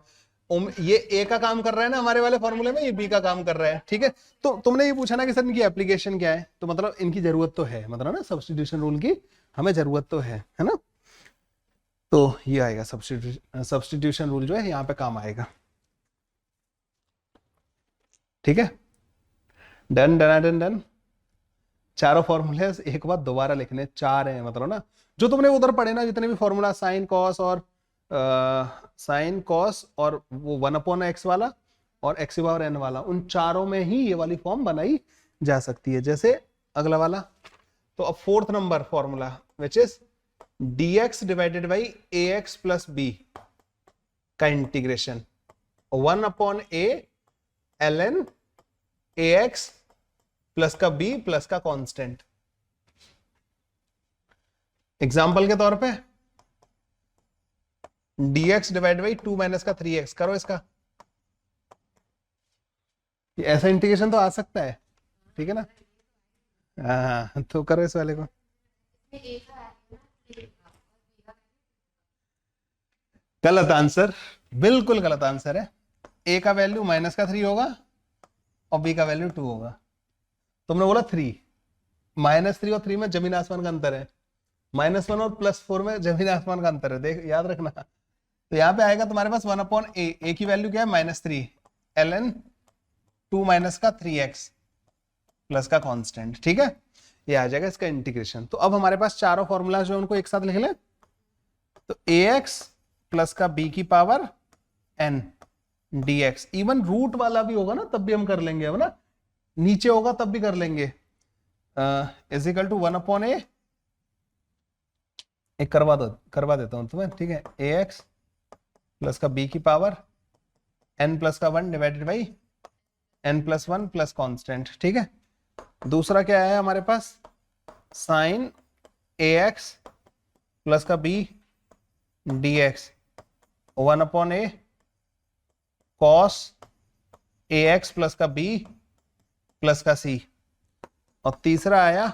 S1: ये ए का काम कर रहा है ना हमारे वाले फॉर्मूले में, ये बी का काम कर रहा है, ठीक है। तो तुमने ये पूछा ना कि सर इनकी एप्लीकेशन क्या है, तो मतलब इनकी जरूरत तो है, मतलब ना सब्स्टिट्यूशन रूल की हमें जरूरत तो है ना। तो ये आएगा सब्स्टिट्यूशन रूल जो है यहाँ पे काम आएगा, ठीक है। Done done done done. चारों फॉर्मूले एक बार दोबारा लिखने, चार हैं मतलब ना, जो तुमने उधर पढ़े ना, जितने भी फॉर्मूला साइन कॉस और वो 1/x वाला और x⁴n वाला, उन चारों में ही ये वाली फॉर्म बनाई जा सकती है। जैसे अगला वाला, तो अब fourth number formula which is dx divided by ax plus b का integration 1/a ln ax plus का b प्लस का कांस्टेंट। एग्जाम्पल के तौर पे dx डिवाइड बाई 2 माइनस का 3x करो इसका, ऐसा इंटीग्रेशन तो आ सकता है, ठीक है ना। हाँ तो करो इस वाले को। गलत आंसर, बिल्कुल गलत आंसर है। a का वैल्यू माइनस का 3 होगा और b का वैल्यू 2 होगा। तुमने बोला 3, -3 और 3 में जमीन आसमान का अंतर है, -1 और +4 में जमीन आसमान का अंतर है, देख याद रखना। तो यहाँ पे आएगा तुम्हारे पास 1/a, a की वैल्यू क्या है -3 ln 2 माइनस का 3x प्लस का कांस्टेंट, ठीक है। ये आ जाएगा इसका इंटीग्रेशन। तो अब हमारे पास चारों फॉर्मूला जो है उनको एक साथ लिख लें। तो ax प्लस का b की power n dx, even root वाला भी होगा ना तब भी हम कर लेंगे, है ना, नीचे होगा तब भी कर लेंगे, इज इक्वल टू 1/a, एक करवा देता हूं तुम्हें, ठीक है, ax प्लस का b की पावर n प्लस का 1 divided by n plus 1 plus constant. ठीक है, दूसरा क्या है हमारे पास, साइन ax प्लस का b dx 1/a cos ax plus का b प्लस का c, और तीसरा आया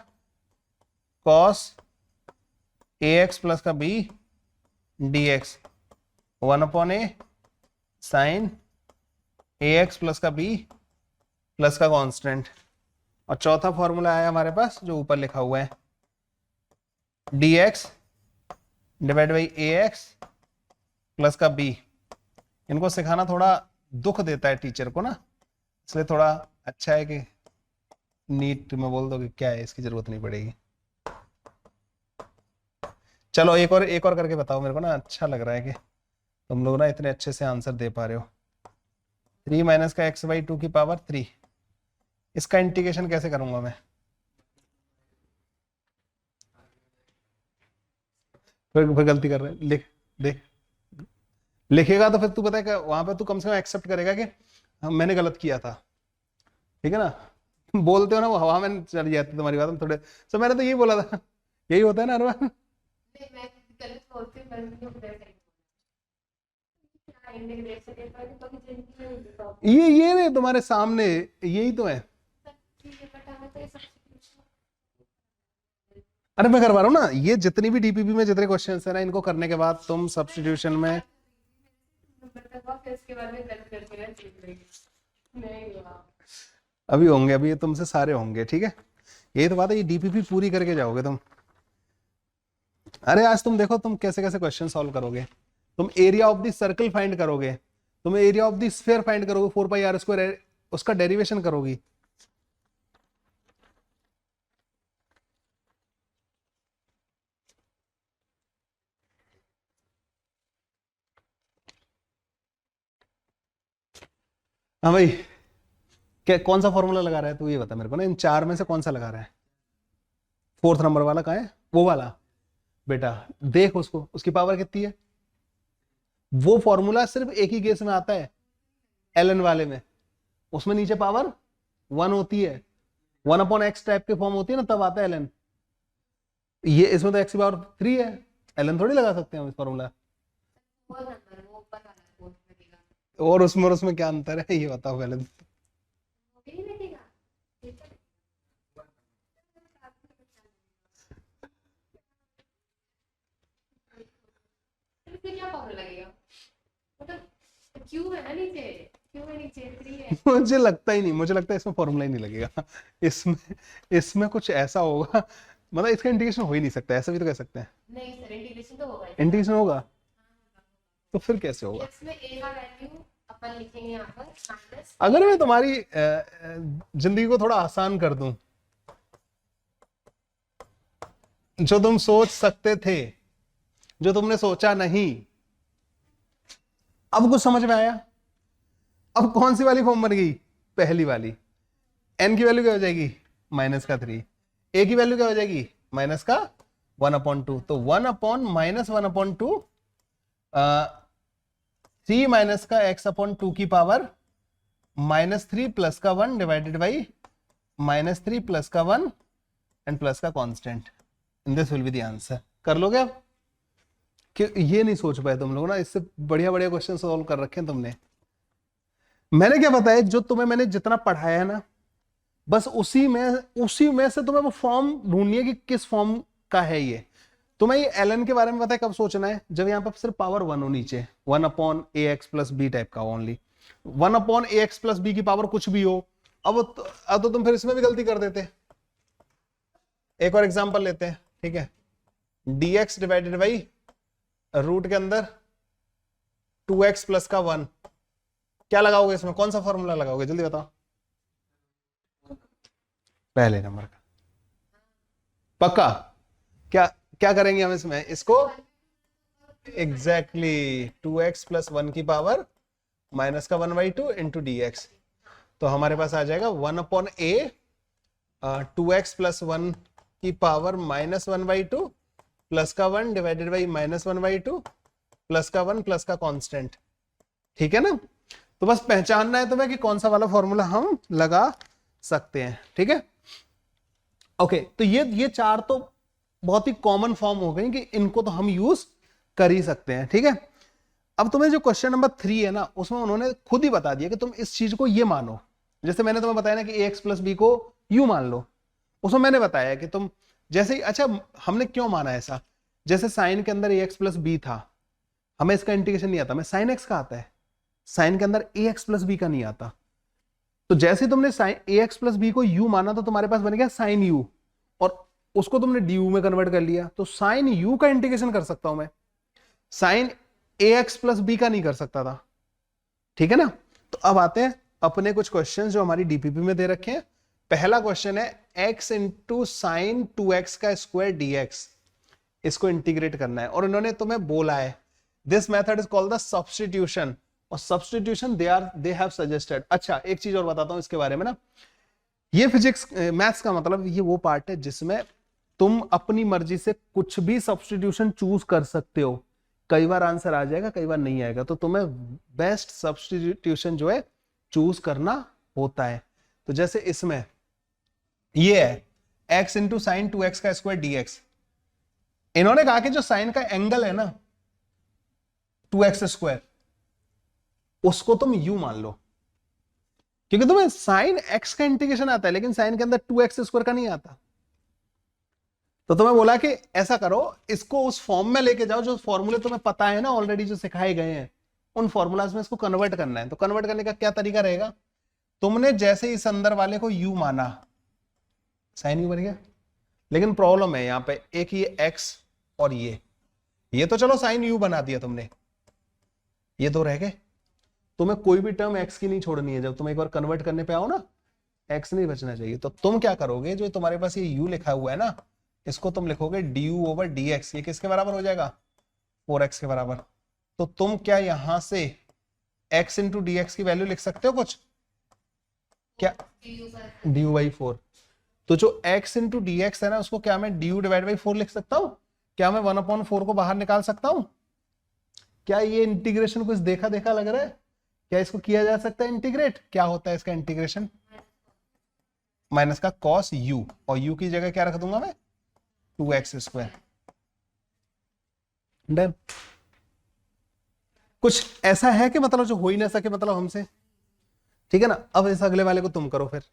S1: cos ax प्लस का b dx 1/a sine ax plus का b प्लस का कांस्टेंट, और चौथा फॉर्मूला आया हमारे पास जो ऊपर लिखा हुआ है dx divide by ax plus का b। इनको सिखाना थोड़ा दुख देता है टीचर को ना, इसलिए थोड़ा अच्छा है कि नीट में बोल दो कि क्या है, इसकी जरूरत नहीं पड़ेगी। चलो एक और करके बताओ मेरे को ना, अच्छा लग रहा है कि तुम लोग ना इतने अच्छे से आंसर दे पा रहे हो। 3 माइनस का x बाई 2 की पावर 3, इसका इंटीग्रेशन कैसे करूंगा मैं? फिर गलती कर रहे हैं, लिख देख, लिखेगा तो फिर तू पता है कि वहां पे तू कम से कम एक्सेप्ट करेगा कि मैंने गलत किया था। ठीक है ना, बोलते हो ना वो हवा में चली जाती तुम्हारी बात में थोड़े। तो मैंने तो यही बोला था, यही होता है ना हर बार।
S2: मैं गलत बोलती हूँ, पर मुझे उधर से
S1: ये नहीं तुम्हारे सामने, यही तो है। अरे मैं करवा रहा हूँ ना, ये जितनी भी डीपीपी में जितने क्वेश्चंस है ना, इनको करने के बाद तुम सब्स्टिट्यूशन में अभी होंगे, अभी ये तुमसे सारे होंगे। ठीक है, यही तो बात है, ये डीपीपी पूरी करके जाओगे तुम। अरे आज तुम देखो तुम कैसे कैसे क्वेश्चन सॉल्व करोगे। तुम area of the circle find करोगे, तुम area of the sphere find करोगे, 4πr², उसका डेरिवेशन करोगी। हाँ भाई, क्या कौन सा फॉर्मूला लगा रहा है तू, ये बता मेरे को ना, इन चार में से कौन सा लगा रहा है? 4th नंबर वाला कहाँ है? वो वाला बेटा देख उसको, उसकी पावर कितनी है। वो फॉर्मूला सिर्फ एक ही केस में आता है, ln वाले में, उसमें नीचे पावर 1 होती है, 1/x टाइप के फॉर्म होती है ना, तब आता है ln। ये इसमें तो x की पावर 3 है, ln थोड़ी लगा सकते हैं हम इस फॉर्मूला। और उसमें क्या अंतर है ये बताओ पहले। मुझे लगता ही नहीं, मुझे लगता है इसमें फॉर्मूला ही नहीं लगेगा। इसमें कुछ ऐसा होगा, मतलब इसका इंटीग्रेशन हो ही नहीं सकता, ऐसा भी तो कह सकते हैं।
S2: नहीं सर, इंटीग्रेशन तो होगा।
S1: इंटीग्रेशन होगा तो फिर कैसे होगा?
S2: इसमें a का वैल्यू अपन लिखेंगे यहाँ पर माइनस।
S1: अगर मैं तुम्हारी जिंदगी को थोड़ा आसान कर दूं, जो तुम सोच सकते थे, जो तुमने सोचा नहीं, अब कुछ समझ में आया? अब कौन सी वाली फॉर्म बन गई? पहली वाली। n की वैल्यू क्या हो जाएगी? -3। a की वैल्यू क्या हो जाएगी? -1/2। तो 1/-1/2 3 माइनस का x/2 की पावर -3 प्लस का 1 डिवाइडेड बाई -3 प्लस का 1 एंड प्लस का constant. In this will be the answer. कर लोगे अब? कि ये नहीं सोच पाए तुम लोग ना, इससे बढ़िया बढ़िया क्वेश्चन सॉल्व कर रखे हैं तुमने। मैंने क्या बताया, जो तुम्हें मैंने जितना पढ़ाया है ना, बस उसी में से तुम्हें वो फॉर्म ढूंढनी है कि किस फॉर्म का है ये। तुम्हें ये ln के बारे में पता है कब सोचना है? जब यहाँ पर सिर्फ पावर 1 हो नीचे, 1/ax प्लस b टाइप का ओनली। 1/ax प्लस b की पावर कुछ भी हो। अब तो तुम फिर इसमें भी गलती कर देते। एक और एग्जांपल लेते हैं, ठीक है। dx डिवाइडेड बाई रूट के अंदर 2x प्लस का 1, क्या लगाओगे इसमें? कौन सा फॉर्मूला लगाओगे? जल्दी बताओ। पहले नंबर का पक्का? क्या करेंगे हम इसमें? इसको एग्जैक्टली 2x प्लस 1 की पावर माइनस का 1/2 इंटू dx। तो हमारे पास आ जाएगा 1/a 2x प्लस 1 की पावर -1/2 प्लस का 1 डिवाइडेड बाई -1/2 प्लस का 1 प्लस का कांस्टेंट। ठीक है ना? तो बस पहचानना है तुम्हें कि कौन सा वाला फॉर्मूला हम लगा सकते हैं, ठीक है। ओके, तो ये चार तो बहुत ही कॉमन फॉर्म हो गई कि इनको तो हम यूज कर ही सकते हैं, ठीक है। अब तुम्हें जो क्वेश्चन नंबर 3 है ना, उसमें उन्होंने खुद ही बता दिया कि तुम इस चीज को ये मानो। जैसे मैंने तुम्हें बताया ना कि ax प्लस बी को यू मान लो, उसमें मैंने बताया कि तुम जैसे ही, अच्छा हमने क्यों माना ऐसा, जैसे साइन के अंदर ax प्लस बी था, हमें इसका इंटीग्रेशन नहीं आता, हमें साइन एक्स का आता है, साइन के अंदर ax प्लस बी का नहीं आता। तो जैसे तुमने साइन ax प्लस बी को u माना तो तुम्हारे पास बन गया साइन u, और उसको तुमने du में कन्वर्ट कर लिया, तो साइन u का इंटीग्रेशन कर सकता हूं मैं, साइन ax प्लस बी का नहीं कर सकता था, ठीक है ना। तो अब आते हैं अपने कुछ क्वेश्चन जो हमारी डीपीपी में दे रखे हैं। पहला क्वेश्चन है x इंटू साइन 2x का स्क्वायर dx, इसको इंटीग्रेट करना है, और इन्होंने तुम्हें बोला है this method is called the substitution, और सब्स्टिट्यूशन दे हैव सजेस्टेड। अच्छा एक चीज और बताता हूं इसके बारे में ना, ये फिजिक्स मैथ्स का मतलब ये वो पार्ट है जिसमें तुम अपनी मर्जी से कुछ भी सब्स्टिट्यूशन चूज कर सकते हो, कई बार आंसर आ जाएगा कई बार नहीं आएगा, तो तुम्हें बेस्ट सब्स्टिट्यूशन जो है चूज करना होता है। तो जैसे इसमें ये है x इंटू साइन 2x का स्क्वायर dx, इन्होंने कहा कि जो साइन का एंगल है ना 2x स्क्वायर, उसको तुम u मान लो, क्योंकि तुम्हें साइन x का इंटीग्रेशन आता है लेकिन साइन के अंदर 2x स्क्वायर का नहीं आता। तो तुम्हें बोला कि ऐसा करो, इसको उस फॉर्म में लेके जाओ जो फॉर्मूले तुम्हें पता है ना ऑलरेडी, जो सिखाए गए हैं उन फॉर्मूलाज में इसको कन्वर्ट करना है। तो कन्वर्ट करने का क्या तरीका रहेगा, तुमने जैसे इस अंदर वाले को u माना, साइन u बन गया, लेकिन प्रॉब्लम है यहां पे एक ये x और ये तो चलो साइन u बना दिया तुमने, ये दो रह गए। तुम्हें कोई भी टर्म x की नहीं छोड़नी है, जब तुम एक बार कन्वर्ट करने पे आओ ना x नहीं बचना चाहिए। तो तुम क्या करोगे, जो तुम्हारे पास ये u लिखा हुआ है ना, इसको तुम लिखोगे du ओवर dx, ये किसके बराबर हो जाएगा 4x के बराबर। तो तुम क्या यहां से x इंटू डी की वैल्यू लिख सकते हो कुछ, क्या du बाई 4। तो जो x इंटू डी है ना, उसको क्या मैं du डिवाइड बाई 4 लिख सकता हूं, क्या मैं 1/4 को बाहर निकाल सकता हूं। क्या ये इंटीग्रेशन कुछ देखा देखा लग रहा है, क्या इसको किया जा सकता है इंटीग्रेट, क्या होता है इसका इंटीग्रेशन, माइनस का कॉस u, और u की जगह क्या रख दूंगा मैं 2x स्क्वायर। डन। कुछ ऐसा है कि मतलब जो हो ही ना सके मतलब हमसे, ठीक है ना। अब इस अगले वाले को तुम करो, फिर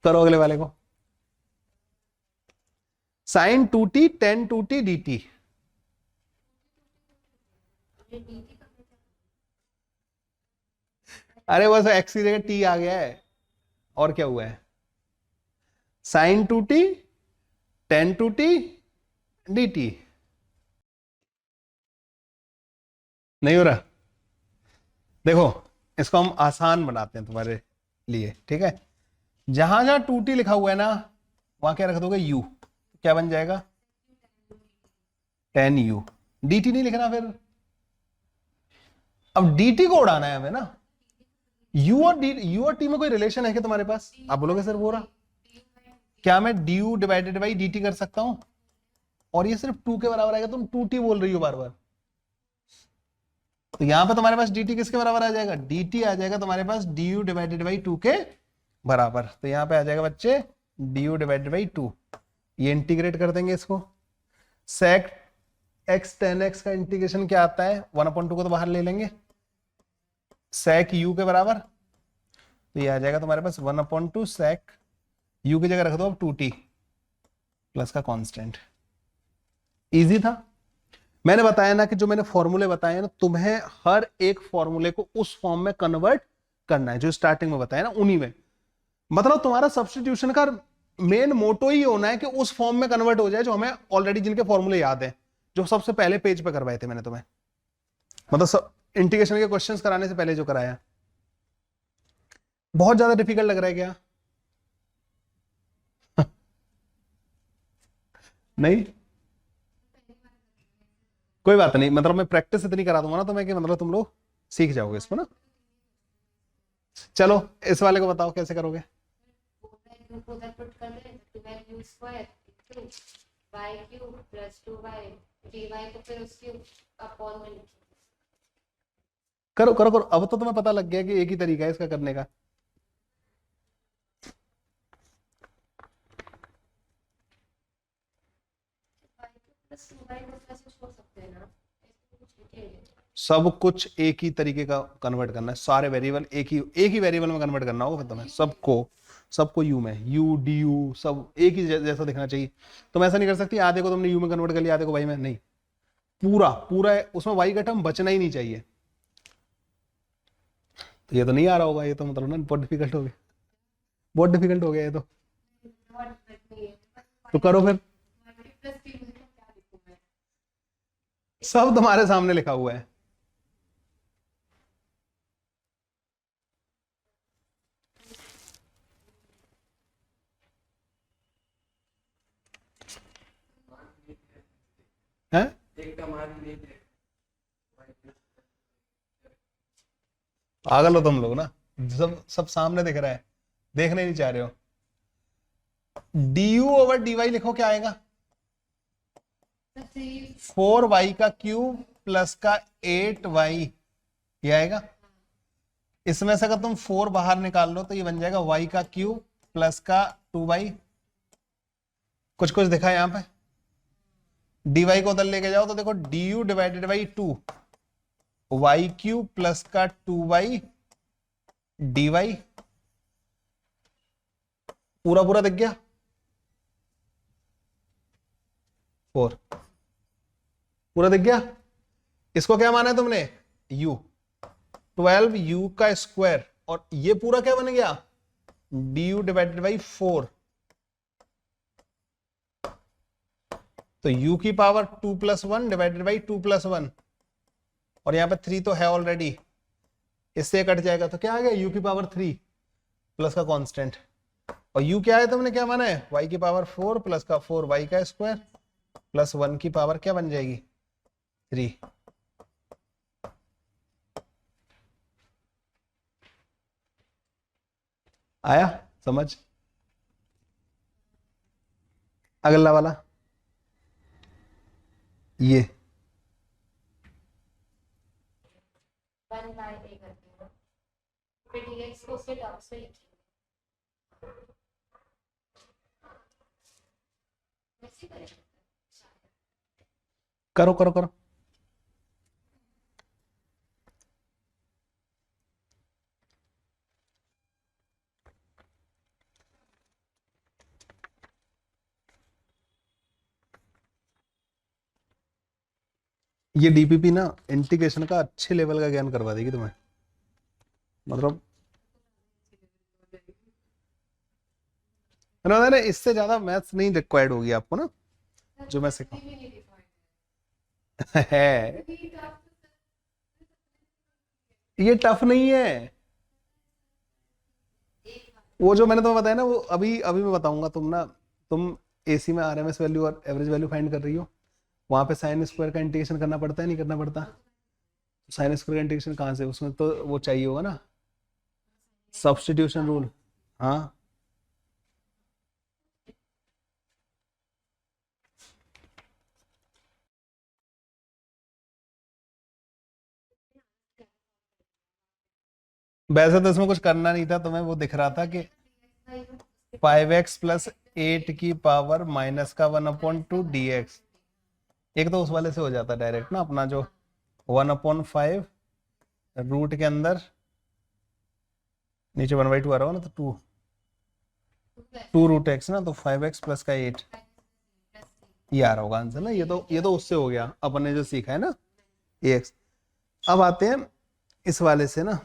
S1: करो अगले वाले को, sign 2t ten 2t dt, अरे बस x की जगह t आ गया है, और क्या हुआ है, sign 2t ten 2t dt, नहीं हो रहा। देखो इसको हम आसान बनाते हैं तुम्हारे लिए, ठीक है। जहां जहां 2t लिखा हुआ है ना, वहां क्या रख दोगे u, क्या बन जाएगा 10u, dt नहीं लिखना फिर। अब dt को उड़ाना है हमें ना, u और t में कोई रिलेशन है क्या तुम्हारे पास, आप बोलोगे सर वो रहा, क्या मैं du डिवाइडेड बाई dt कर सकता हूं, और ये सिर्फ 2 के बराबर आएगा, तुम 2t बोल रही हो बार बार। तो यहां पर तुम्हारे पास dt किसके बराबर आ जाएगा, dt आ जाएगा तुम्हारे पास du डिवाइडेड बाई 2 के बराबर। तो यहां पे आ जाएगा बच्चे du डिवाइडेड बाई 2, ये इंटीग्रेट कर देंगे इसको। sec x tan x का इंटीग्रेशन क्या आता है, 1/2 को तो बाहर ले लेंगे, sec u के बराबर, तो ये आ जाएगा तुम्हारे पास 1/2 sec u की जगह रख दो अब 2t प्लस का कांस्टेंट। इजी था। मैंने बताया ना कि जो मैंने फॉर्मूले बताए ना, तुम्हें हर एक फॉर्मूले को उस फॉर्म में कन्वर्ट करना है जो स्टार्टिंग में बताया ना, उन्हीं में। मतलब तुम्हारा सब्स्टिट्यूशन का मेन मोटो ही होना है कि उस फॉर्म में कन्वर्ट हो जाए जो हमें ऑलरेडी जिनके फॉर्मूले याद है, जो सबसे पहले पेज पे करवाए थे मैंने तुम्हें, मतलब इंटीग्रेशन के क्वेश्चंस कराने से पहले जो कराया। बहुत ज्यादा डिफिकल्ट लग रहा है क्या नहीं, कोई बात नहीं, मतलब मैं प्रैक्टिस इतनी करा दूंगा ना तुम्हें कि मतलब तुम लोग सीख जाओगे इसको ना। चलो इस वाले को बताओ कैसे करोगे।
S2: उधर पुट कर दे, 2u square y cube plus 2y dy को फिर उसके अपॉन में लिखेंगे।
S1: करो करो करो, अब तो तुम्हें पता लग गया कि एक ही तरीका है इसका करने का।
S2: प्लस 2y को प्लस छोड़ सकते हैं ना, इसमें कुछ लिखेंगे।
S1: सब कुछ एक ही तरीके का कन्वर्ट करना है, सारे वेरिएबल एक ही वेरिएबल में कन्वर्ट करना होगा फिर तुम्हें, सबको यू में, यू डी यू सब एक ही जैसा दिखना चाहिए। तुम ऐसा नहीं कर सकती आधे को तुमने यू में कन्वर्ट कर लिया आधे को वाई में, नहीं, पूरा पूरा उसमें वाई का टर्म बचना ही नहीं चाहिए। तो ये तो नहीं आ रहा होगा, ये तो मतलब ना बहुत डिफिकल्ट हो गया, बहुत डिफिकल्ट हो गया ये तो करो फिर,
S2: प्लस 3 मुझे तो क्या लिखूं मैं?
S1: सब तुम्हारे सामने लिखा हुआ है। हैं? पागल हो तुम लोग ना, सब सामने दिख रहा है, देखने नहीं चाह रहे हो। D u over d y लिखो, क्या आएगा? 4y का क्यूब प्लस का 8y, ये आएगा। इसमें से अगर तुम 4 बाहर निकाल लो तो ये बन जाएगा y का क्यूब प्लस का 2y। कुछ कुछ दिखा है यहाँ पे, dy को उधर लेके जाओ तो देखो du divided by 2 y cube plus का 2y dy, पूरा पूरा दिख गया 4, पूरा दिख गया। इसको क्या माना है तुमने? u, 12u का स्क्वायर, और ये पूरा क्या बन गया? du डिवाइडेड बाई 4, तो u की power 2 plus 1 divided by 2 plus 1, और यहां पे 3 तो है ऑलरेडी, इससे कट जाएगा तो क्या आ गया? u की पावर 3 प्लस का कांस्टेंट, और u क्या है तुमने क्या माना है? y की पावर 4 प्लस का 4y का स्क्वायर प्लस 1 की पावर क्या बन जाएगी? 3। आया समझ? अगला वाला ये
S2: 1 बाय a करते हैं, फिर dx को उसके टर्म्स में लिखेंगे। वैसे करें,
S1: करो करो करो। ये डीपीपी ना इंटीग्रेशन का अच्छे लेवल का ज्ञान करवा देगी तुम्हें, मतलब ना इससे ज्यादा मैथ्स नहीं रिक्वायर्ड होगी आपको ना, जो मैं सिखा है। ये टफ नहीं है, वो जो मैंने तुम्हें बताया ना, वो अभी अभी मैं बताऊंगा। तुम एसी में आरएमएस वैल्यू और एवरेज वैल्यू फाइंड कर रही हो, वहां पे साइन स्क्वायर का इंटीग्रेशन करना पड़ता है नहीं करना पड़ता? साइन स्क्वायर का इंटीग्रेशन कहाँ से? उसमें तो वो चाहिए होगा ना, सब्स्टिट्यूशन रूल। हाँ वैसे तो इसमें कुछ करना नहीं था, तुम्हें वो दिख रहा था कि 5x प्लस 8 की पावर माइनस का 1/2 dx, एक तो उस वाले से हो जाता डायरेक्ट ना, अपना जो 1/5 रूट के अंदर नीचे 1/2 आ रहा हो ना, तो 2 रूट एक्स ना, तो 5x प्लस का 8 ये आ रहा होगा आंसर ना। ये तो उससे हो गया अपन ने जो सीखा है ना, ax। अब आते हैं इस वाले से ना,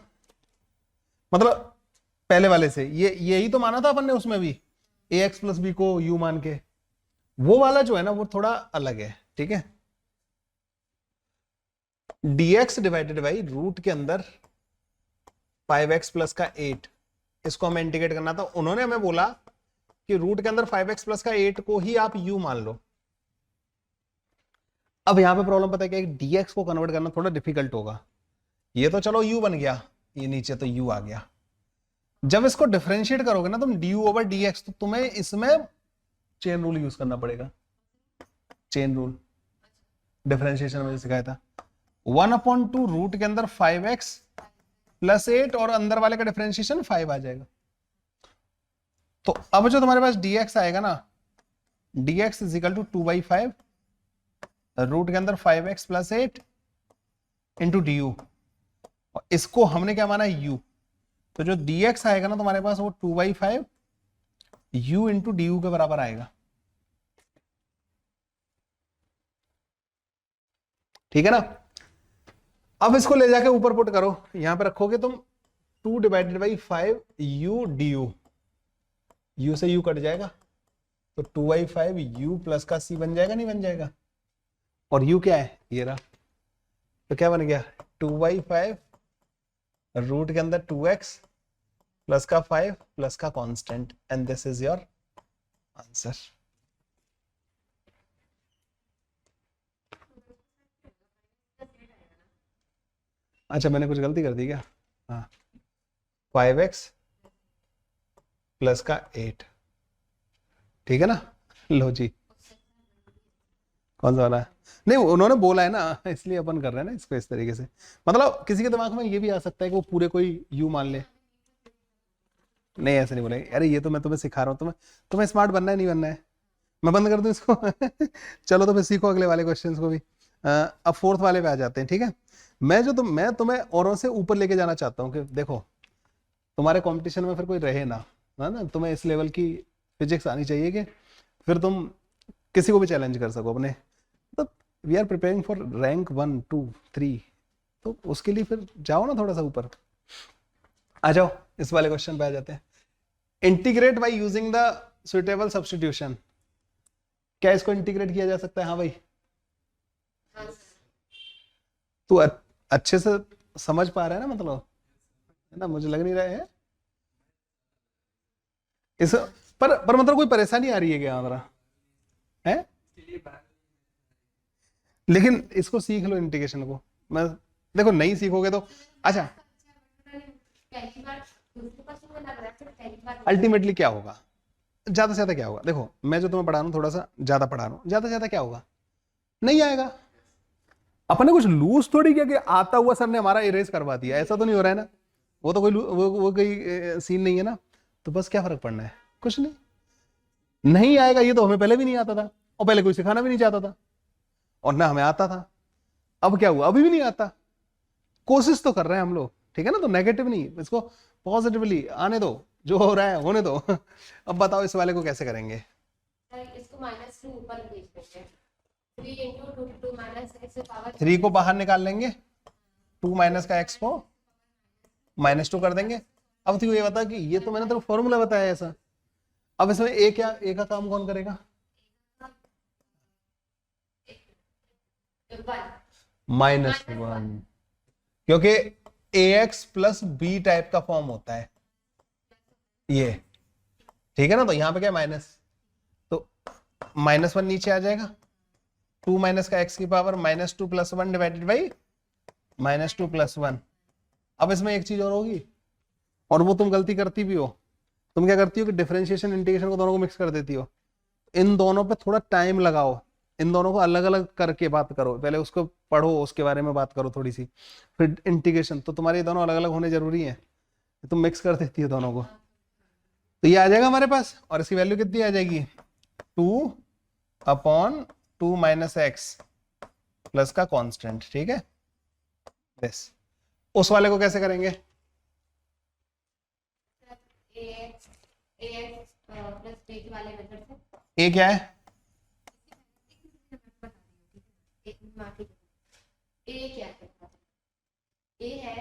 S1: मतलब पहले वाले से, ये यही तो माना था अपन ने उसमें भी, ax प्लस b को u मान के। वो वाला जो है ना वो थोड़ा अलग है, ठीक है। dx डिवाइडेड बाई रूट के अंदर 5x प्लस का 8, इसको हमें इंटीग्रेट करना था। उन्होंने हमें बोला कि रूट के अंदर 5x प्लस का 8 को ही आप u मान लो। अब यहां पे प्रॉब्लम पता है कि dx को कन्वर्ट करना थोड़ा डिफिकल्ट होगा। ये तो चलो u बन गया, ये नीचे तो u आ गया। जब इसको डिफरेंशिएट करोगे ना तुम du ओवर dx, तो तुम्हें इसमें चेन रूल यूज करना पड़ेगा। चेन रूल डिफरेंशिएशन में सिखाया था, 1/2 रूट के अंदर 5x प्लस 8 और अंदर वाले का डिफरेंशिएशन 5 आ जाएगा। तो अब जो तुम्हारे पास dx आएगा ना, dx is equal to 2/5 root के अंदर 5x plus 8 into D you, और इसको हमने क्या माना u। तो जो dx आएगा ना तुम्हारे पास वो 2/5 u इंटू डी यू के बराबर आएगा। ठीक है ना। अब इसको ले जाके ऊपर पुट करो, यहां पे रखोगे तुम 2 divided by 5 u D you, u से u कट जाएगा तो 2/5 u प्लस का c बन जाएगा, नहीं बन जाएगा। और u क्या है, ये रहा। तो क्या बन गया 2/5 रूट के अंदर 2x प्लस का 5 प्लस का constant, and this is your answer. अच्छा मैंने कुछ गलती कर दी क्या? हाँ 5x प्लस का 8, ठीक है ना। लो जी, कौन सा वाला है? नहीं उन्होंने बोला है ना, इसलिए अपन कर रहे हैं ना इसको इस तरीके से। मतलब किसी के दिमाग में ये भी आ सकता है कि वो पूरे कोई यू मान ले। नहीं ऐसे नहीं बोलेंगे, अरे ये तो मैं तुम्हें सिखा रहा हूँ, तुम्हें स्मार्ट बनना है, नहीं बनना है। मैं बंद कर दूं इसको चलो तो फिर सीखो अगले वाले क्वेश्चन को भी। अब फोर्थ वाले पे आ जाते हैं, ठीक है। मैं तुम्हें औरों से ऊपर लेके जाना चाहता हूँ कि देखो तुम्हारे कंपटीशन में फिर कोई रहे ना, है ना। तुम्हें इस लेवल की फिजिक्स आनी चाहिए कि फिर तुम किसी को भी चैलेंज कर सको अपने। तो we are preparing for rank 1 2 3, तो उसके लिए फिर जाओ ना थोड़ा सा ऊपर। आ जाओ इस वाले क्वेश्चन पे आ जाते हैं। Integrate by using the suitable substitution. क्या इसको इंटीग्रेट किया जा सकता है? हाँ भाई, तू अच्छे से समझ पा रहा है ना, मतलब है ना, मुझे लग नहीं रहा है इस पर मतलब कोई परेशानी आ रही है क्या हमारा है? लेकिन इसको सीख लो इंटीग्रेशन को। मैं देखो नहीं सीखोगे तो अच्छा
S2: पहली बार दूसरे पर्सन को लग रहा है, फिर पहली बार
S1: अल्टीमेटली क्या होगा, ज्यादा से ज्यादा क्या होगा। देखो मैं जो तुम्हें पढ़ा रहा हूँ थोड़ा सा ज्यादा पढ़ा रहा हूँ, ज्यादा से ज्यादा क्या होगा, नहीं आएगा। अपन ने कुछ लूज थोड़ी किया कि आता हुआ सर ने हमारा इरेज करवा दिया, ऐसा तो नहीं हो रहा है ना। वो तो कोई वो कोई सीन नहीं है ना। तो बस क्या फर्क पड़ना है, कुछ नहीं। नहीं आएगा ये तो हमें पहले भी नहीं आता था, और पहले कोई सिखाना भी नहीं चाहता था, और ना हमें आता था। अब क्या हुआ, अभी भी नहीं आता। कोशिश तो कर रहे हैं हम लोग, ठीक है ना। तो नेगेटिव नहीं, इसको पॉजिटिवली आने दो, जो हो रहा है होने दो अब बताओ इस वाले को कैसे करेंगे।
S2: इसको -2 ऊपर भेज देते हैं। 3 into 2 minus x से पावर
S1: 3 को बाहर निकाल लेंगे, 2 माइनस का x को -2 कर देंगे। अब तू ये बता कि ये तो मैंने तेरे को फॉर्मूला बताया ऐसा। अब इसमें a क्या, a का काम कौन करेगा?
S2: 1
S1: -1, क्योंकि ax प्लस b टाइप का फॉर्म होता है ये, ठीक है ना। तो यहाँ पे क्या माइनस, तो -1 नीचे आ जाएगा। 2 माइनस का x की power -2 plus 1 divided by -2 plus 1। अब इसमें एक चीज और होगी, और वो तुम गलती करती भी हो। तुम क्या करती हो कि डिफरेंशिएशन इंटीग्रेशन को दोनों को मिक्स कर देती हो। इन दोनों पे थोड़ा टाइम लगाओ, इन दोनों को अलग अलग करके बात करो, पहले उसको पढ़ो, उसके बारे में बात करो थोड़ी सी, फिर इंटीग्रेशन। तो तुम्हारे दोनों अलग अलग होने जरूरी है, तुम मिक्स कर देती हो दोनों को। तो ये आ जाएगा हमारे पास, और इसकी वैल्यू कितनी आ जाएगी, 2/2 माइनस एक्स प्लस का कांस्टेंट, ठीक है। बस उस वाले को कैसे करेंगे?
S2: ax प्लस b के वाले मेथड से
S1: ए क्या है?
S2: ए क्या है? ए है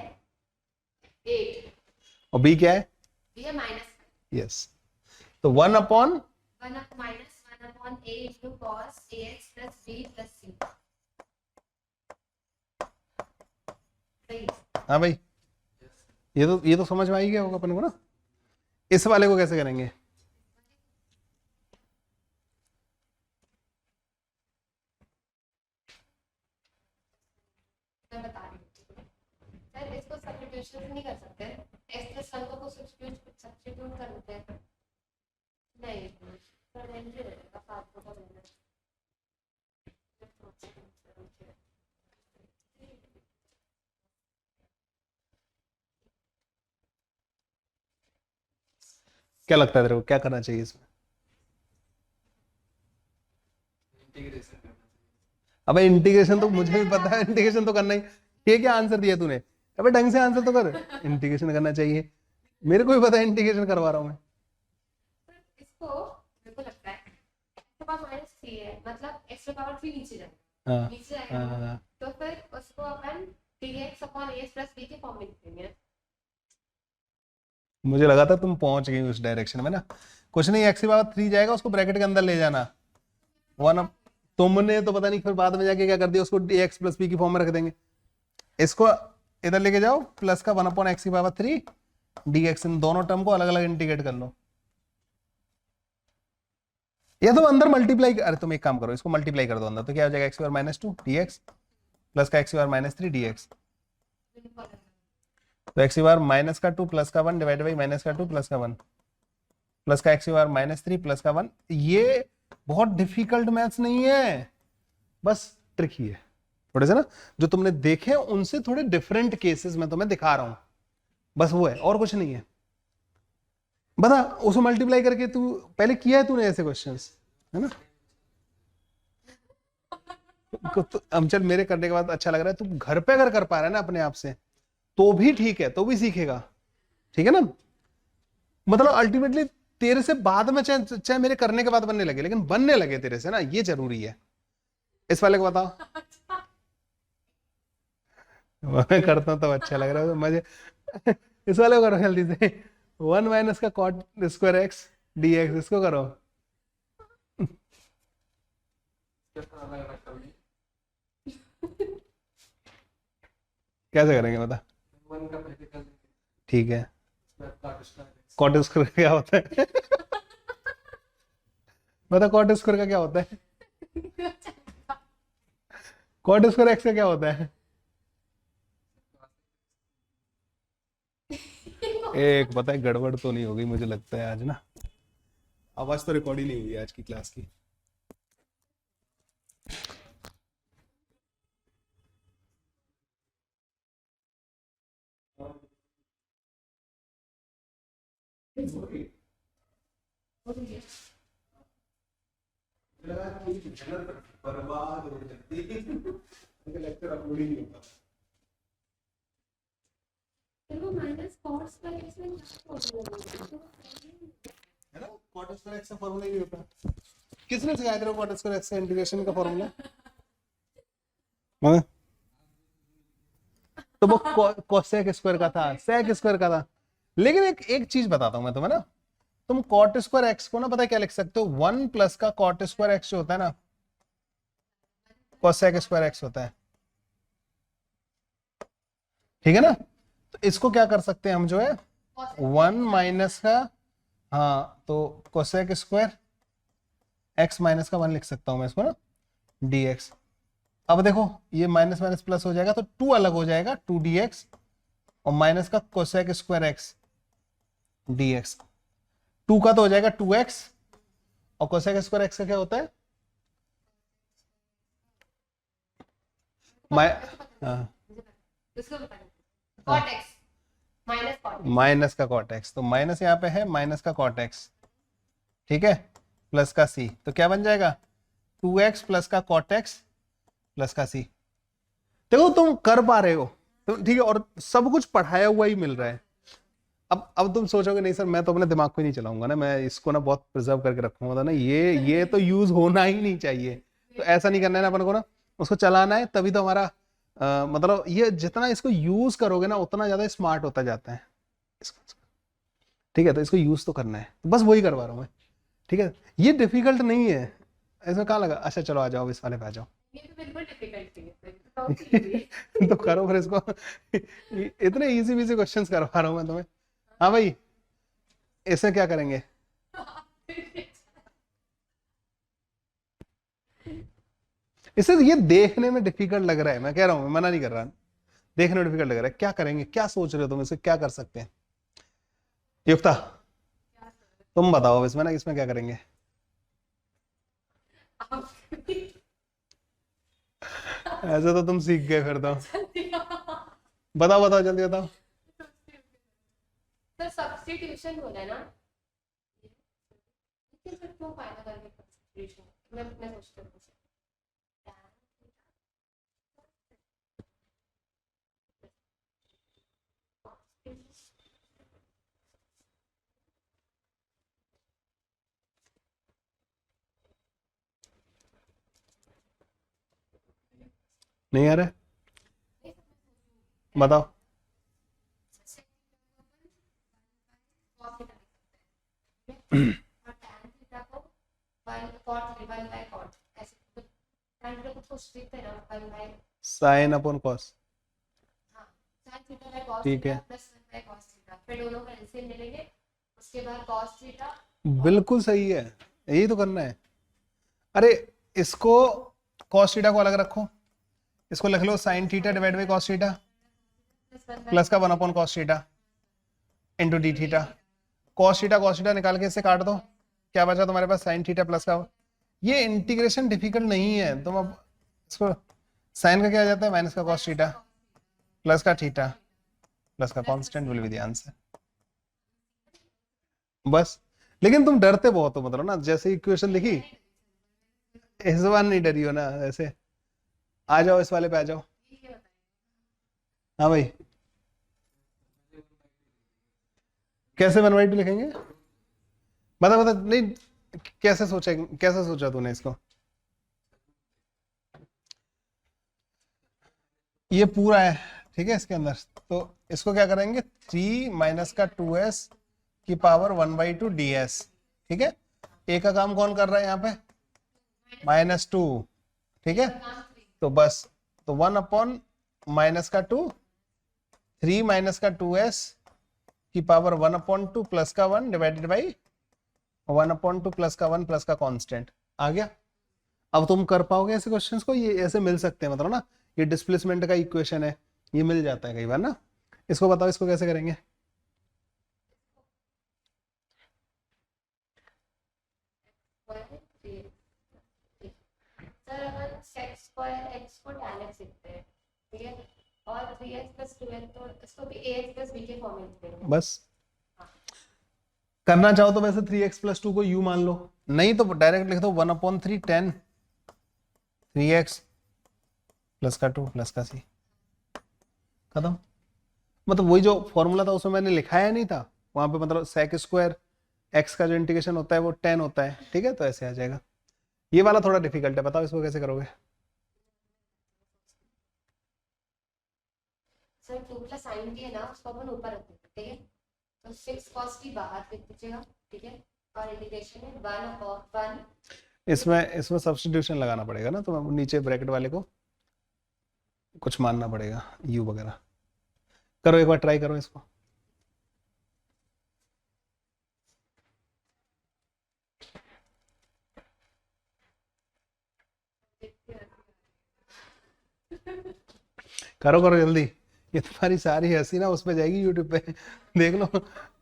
S2: 8
S1: और बी क्या है?
S2: b है -5।
S1: यस, तो 1/,
S2: 1 minus 1 upon a into cos ax plus b plus c। सही।
S1: हाँ भाई, ये तो समझ में आ ही गया होगा अपन को ना। इस वाले को कैसे करेंगे?
S2: मैं बता रही हूँ सर, इसको सब्स्टिट्यूशन नहीं कर सकते, x plus 1 को सब्स्टिट्यूट कर देते हैं। नहीं सर, रेंज रहेगा फालतू का।
S1: क्या लगता है तेरे को क्या करना चाहिए इसमें? अबे इंटीग्रेशन तो मुझे भी पता है, इंटीग्रेशन तो करना ही। ये क्या आंसर दिया तूने? अबे ढंग से आंसर तो कर। इंटीग्रेशन करना चाहिए, मेरे को भी पता है, इंटीग्रेशन करवा रहा हूँ मैं।
S2: इसको मेरे को लगता है इसके पास -3 है, मतलब x की पावर 3 नीचे जाएगा,
S1: हाँ
S2: नीचे जाएगा ना,
S1: हाँ,
S2: तो फिर उसको अपन dx upon as plus b के फॉर्म में लिखेंगे।
S1: मुझे लगा था तुम पहुंच गई उस डायरेक्शन में ना। कुछ नहीं, x की पावर 3 जाएगा, उसको ब्रैकेट के अंदर ले जाना। वन अप, तुमने तो पता नहीं फिर बाद में जाके क्या कर दिया, उसको dx प्लस b की फॉर्म में रख देंगे। इसको इधर लेके जाओ, प्लस का 1 अपॉन x की पावर 3 dx, इन दोनों टर्म को अलग अलग इंटीग्रेट कर लो। या तुम अंदर मल्टीप्लाई, अरे तुम एक काम करो, इसको मल्टीप्लाई कर दो अंदर, तो क्या हो जाएगा x की पावर -2 dx प्लस का x की पावर -3 dx। तो x की पावर माइनस का 2 प्लस का 1 डिवाइड बाई माइनस का 2 प्लस का 1 प्लस का x की पावर -3 प्लस का 1। ये बहुत डिफिकल्ट मैथ्स नहीं है, बस ट्रिकी है थोड़े से ना। जो तुमने देखे उनसे थोड़े डिफरेंट केसेस में तुम्हें दिखा रहा हूं, बस वो है, और कुछ नहीं है। बता, उसको मल्टीप्लाई करके तू पहले किया है तूने ऐसे क्वेश्चंस, है ना? अब चल, मेरे करने के बाद अच्छा लग रहा है, तू घर पे अगर कर पा रहा है ना अपने आप से तो भी ठीक है, तो भी सीखेगा, ठीक है ना? मतलब अल्टीमेटली तेरे से बाद में चाहे चाहे मेरे करने के बाद बनने लगे, लेकिन बनने लगे तेरे से ना, ये जरूरी है। इस वाले को बताओ। मैं करता हूं तो अच्छा लग रहा है, तो मजे। इस वाले को करो जल्दी से, 1 माइनस का कॉट स्क्वायर एक्स dx, इसको करो। कैसे करेंगे बता? ठीक है, कॉट स्क्वायर क्या होता है? बता, कॉट स्क्वायर का क्या होता है? कॉट स्क्वायर एक्स का क्या होता है? एक पता है, गड़बड़ तो नहीं होगी मुझे लगता है आज ना, आवाज तो रिकॉर्ड ही नहीं हुई आज की क्लास की। बर्बाद हो जाती लेक्चर अपलोड ही नहीं होता।
S2: देखो माइनस cos स्क्वायर x में क्या फॉर्मूला
S1: है ना, कॉट स्क्वायर एक्स का फॉर्मूला ही नहीं होता। किसने सिखाया तेरे को कॉट स्क्वायर एक्स का इंटीग्रेशन का फॉर्मूला? हाँ, तो वो कोसेक स्क्वायर का था, सेक स्क्वायर का था। लेकिन एक एक चीज बताता हूं मैं तुम्हें ना, तुम कॉट स्क्वायर एक्स को ना पता है क्या लिख सकते हो, 1 प्लस का कॉट स्क्वायर एक्स जो होता है ना, कोसेक स्क्वायर एक्स होता है, ठीक है ना? तो इसको क्या कर सकते हैं हम, जो है 1 माइनस का, हाँ, तो कोसेक स्क्वायर एक्स माइनस का 1 लिख सकता हूं मैं इसको ना, dx। अब देखो ये माइनस माइनस प्लस हो जाएगा, तो 2 अलग हो जाएगा, 2dx, और माइनस का कोसेक स्क्वायर एक्स dx। 2 का तो हो जाएगा 2x, और कोसेक स्क्वायर एक्स का क्या होता है?
S2: cot x minus cot x।
S1: Minus का कॉट एक्स, तो माइनस यहाँ पे है, माइनस का कॉट एक्स, ठीक है, प्लस का c, तो क्या बन जाएगा 2x प्लस का कॉट एक्स प्लस का c। देखो तुम कर पा रहे हो तो ठीक है, और सब कुछ पढ़ाया हुआ ही मिल रहा है। अब तुम सोचोगे नहीं सर, मैं तो अपने दिमाग को ही नहीं चलाऊंगा ना, मैं इसको ना बहुत प्रिजर्व करके रखूंगा, तो ना ये तो यूज होना ही नहीं चाहिए। तो ऐसा नहीं करना है ना अपन को ना, उसको चलाना है, तभी तो हमारा मतलब ये जितना इसको यूज करोगे ना उतना ज्यादा स्मार्ट होता जाता है इसको, ठीक है? तो इसको यूज तो करना है, तो बस वही करवा रहा हूँ मैं, ठीक है? ये डिफिकल्ट नहीं है, इसमें कहाँ लगा। अच्छा चलो आ जाओ, इस वाले पे आ जाओ।
S2: ये तो बिल्कुल डिफिकल्ट है,
S1: तो करो फिर इसको। इतने इजी इजी क्वेश्चंस करवा रहा हूँ मैं तुम्हें। हाँ भाई, इसमें क्या करेंगे? इसे ये देखने में डिफिकल्ट लग रहा है, मैं कह रहा हूँ, मैं मना नहीं कर रहा, देखने में डिफिकल्ट लग रहा है। क्या करेंगे, क्या सोच रहे हो तुम, इसे क्या कर सकते हैं? युक्ता तुम बताओ इसमें ना, इसमें क्या करेंगे? ऐसे तो तुम सीख गए फिर तो। बताओ बताओ जल्दी बताओ।
S2: सर सब्स्टिट्यूशन बोला है ना, तुम फाइनल करके सब्स्टिट्यूशन मैं सोचती हूँ
S1: नहीं आ रहा है? बताओ।
S2: और tan थीटा को 1 cot 1 by cot ऐसे tan थीटा को कुछ लिखते हैं ना 1 by
S1: साइन अपॉन कॉस,
S2: हाँ sin थीटा by cos
S1: ठीक
S2: थीटा
S1: है,
S2: प्लस 1 by cos थीटा फिर दोनों का एलसीएम ले लेंगे उसके बाद cos थीटा
S1: बिल्कुल सही है, यही तो करना है। अरे इसको कॉस थीटा को अलग रखो, इसको लिख लो sine theta divide by cos theta plus का 1 upon cos theta into d theta. Cos theta निकाल के इससे काट दो, क्या बचा तुम्हारे पास साइन थीटा प्लस का। ये इंटीग्रेशन डिफिकल्ट नहीं है, तुम अब इसको साइन का क्या आ जाता है माइनस का कॉस थीटा प्लस का थीटा प्लस का constant will be the answer. बस, लेकिन तुम डरते बहुत हो, मतलब ना जैसे इक्वेशन लिखी इस बार नहीं डरी हो ना, ऐसे आ जाओ इस वाले पे आ जाओ। हाँ भाई, कैसे 1/2 लिखेंगे? बता बता, नहीं कैसे सोचा तूने इसको? ये पूरा है, ठीक है, इसके अंदर तो इसको क्या करेंगे 3 माइनस का 2s की पावर 1/2 ds, ठीक है। ए का काम कौन कर रहा है यहाँ पे? -2, ठीक है। तो बस, तो 1 अपॉन माइनस का 2, 3 माइनस का 2s की पावर 1/2 प्लस का 1 डिवाइडेड बाई 1/2 प्लस का 1 प्लस का कांस्टेंट आ गया। अब तुम कर पाओगे ऐसे क्वेश्चंस को? ये ऐसे मिल सकते हैं, मतलब ना ये डिस्प्लेसमेंट का इक्वेशन है, ये मिल जाता है कई बार ना। इसको बताओ, इसको कैसे करेंगे?
S2: सर अपन sec स्क्वायर x को tan x लिखते हैं, ठीक है, और 3x plus 2n तो इसको भी ax plus b के फॉर्म में लिखते हैं।
S1: बस करना चाहो तो वैसे 3x प्लस 2 को u मान लो, नहीं तो डायरेक्ट लिख दो 1/3 10 3x प्लस का 2 प्लस का c, खत्म। मतलब वही जो फॉर्मूला था उसमें मैंने लिखाया नहीं था वहां पे, मतलब सेक स्क्वायर x का जो इंटीग्रेशन होता है वो 10 होता है, ठीक है, तो ऐसे आ जाएगा। ये वाला थोड़ा डिफिकल्ट है, बताओ इसको कैसे करोगे?
S2: सर 2 प्लस sin की है ना उसको अपन ऊपर रख देते, ठीक है, तो 6 cos t बाहर लिख दीजिएगा, ठीक है, और इंटीग्रेशन है 1/1।
S1: इसमें सब्स्टिट्यूशन लगाना पड़ेगा ना, तो नीचे ब्रैकेट वाले को कुछ मानना पड़ेगा, u वगैरह। करो एक बार, ट्राई करो इसको। करो करो जल्दी, ये तुम्हारी सारी हंसी ना उस पे जाएगी यूट्यूब पे देख लो।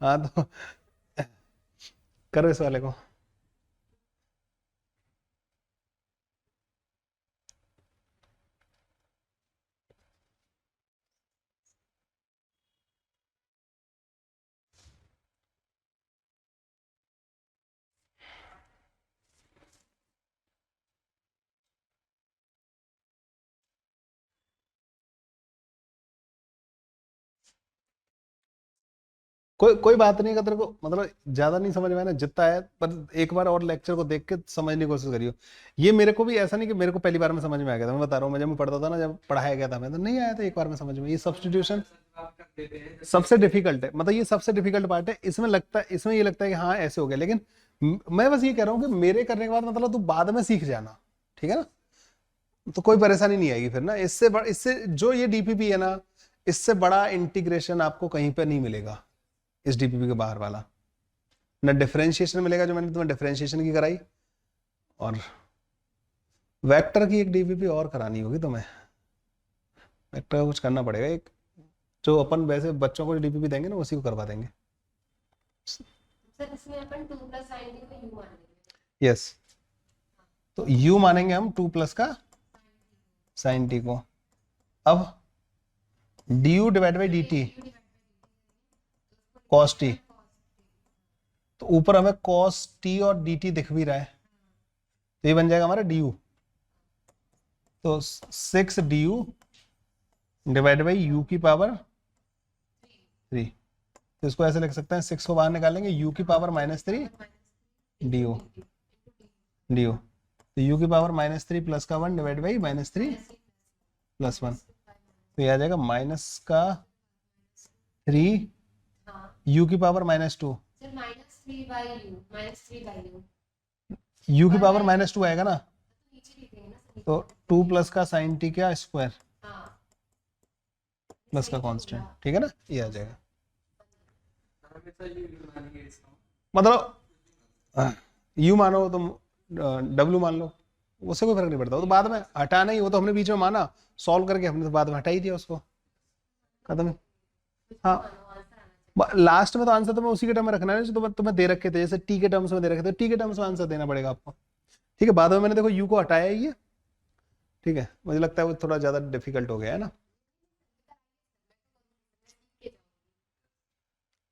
S1: हाँ तो करो इस वाले को। कोई बात नहीं, अगर तेरे को मतलब ज्यादा नहीं समझ में आया ना, जितना है, पर एक बार और लेक्चर को देख के समझने की कोशिश करियो। ये मेरे को भी ऐसा नहीं कि मेरे को पहली बार में समझ में आ गया था, मैं बता रहा हूँ, जब मैं पढ़ता था ना, जब पढ़ाया गया था मैं तो नहीं आया था एक बार में समझ में। ये सब्स्टिट्यूशन सबसे डिफिकल्ट है, मतलब ये सबसे डिफिकल्ट पार्ट है। इसमें लगता है, इसमें ये लगता है कि हाँ ऐसे हो गया, लेकिन मैं बस ये कह रहा हूँ कि मेरे करने के बाद मतलब तू बाद में सीख जाना, ठीक है ना, तो कोई परेशानी नहीं आएगी फिर ना। इससे जो ये डीपीपी है ना, इससे बड़ा इंटीग्रेशन आपको कहीं पे नहीं मिलेगा, इस डीपीपी के बाहर वाला। ना डिफरेंशिएशन मिलेगा जो मैंने तुम्हें डिफरेंशिएशन की कराई, और वेक्टर की एक डीपीपी और करानी होगी तुम्हें। वेक्टर का कुछ करना पड़ेगा, एक जो अपन वैसे बच्चों को डीपीपी देंगे ना उसी को करवा देंगे।
S2: सर इसमें अपन 2 प्लस sin t को u मान लेंगे।
S1: यस, तो u मानेंगे हम 2 प्लस का साइन टी को। अब du divide by dt cos T, तो ऊपर हमें cos t और dt दिख भी रहा है, तो ये बन जाएगा हमारा du। तो 6 du डिवाइड बाई u की पावर 3। तो इसको ऐसे लिख सकते हैं, 6 को बाहर निकालेंगे, u की पावर -3 du du। तो u की पावर -3 प्लस का 1 डिवाइड बाई -3 प्लस 1, तो ये आ जाएगा माइनस का 3 u की power -2,
S2: sir -3 by u, -3 by u,
S1: u की पावर -2 आएगा ना,
S2: नीचे लिखेंगे ना सर।
S1: तो 2 प्लस का sin t क्या स्क्वायर
S2: हाँ,
S1: प्लस का कांस्टेंट, ठीक है ना, ये आ जाएगा। मतलब u मानो तुम w मान लो, उससे कोई फर्क नहीं पड़ता, वो तो बाद में हटाना ही, वो तो हमने बीच में माना, सॉल्व करके हमने तो बाद में हटा ही दिया उसको, खत्म है। हाँ लास्ट में तो आंसर तुम्हें उसी के टर्म में रखना है जो तुम्हें दे रखे थे, जैसे टी के टर्म्स में दे रखे थे, टी के टर्म्स में आंसर देना पड़ेगा आपको, ठीक है। बाद में मैंने देखो यू को हटाया ही है, ठीक है, मुझे लगता है वो थोड़ा ज्यादा डिफिकल्ट हो गया है ना,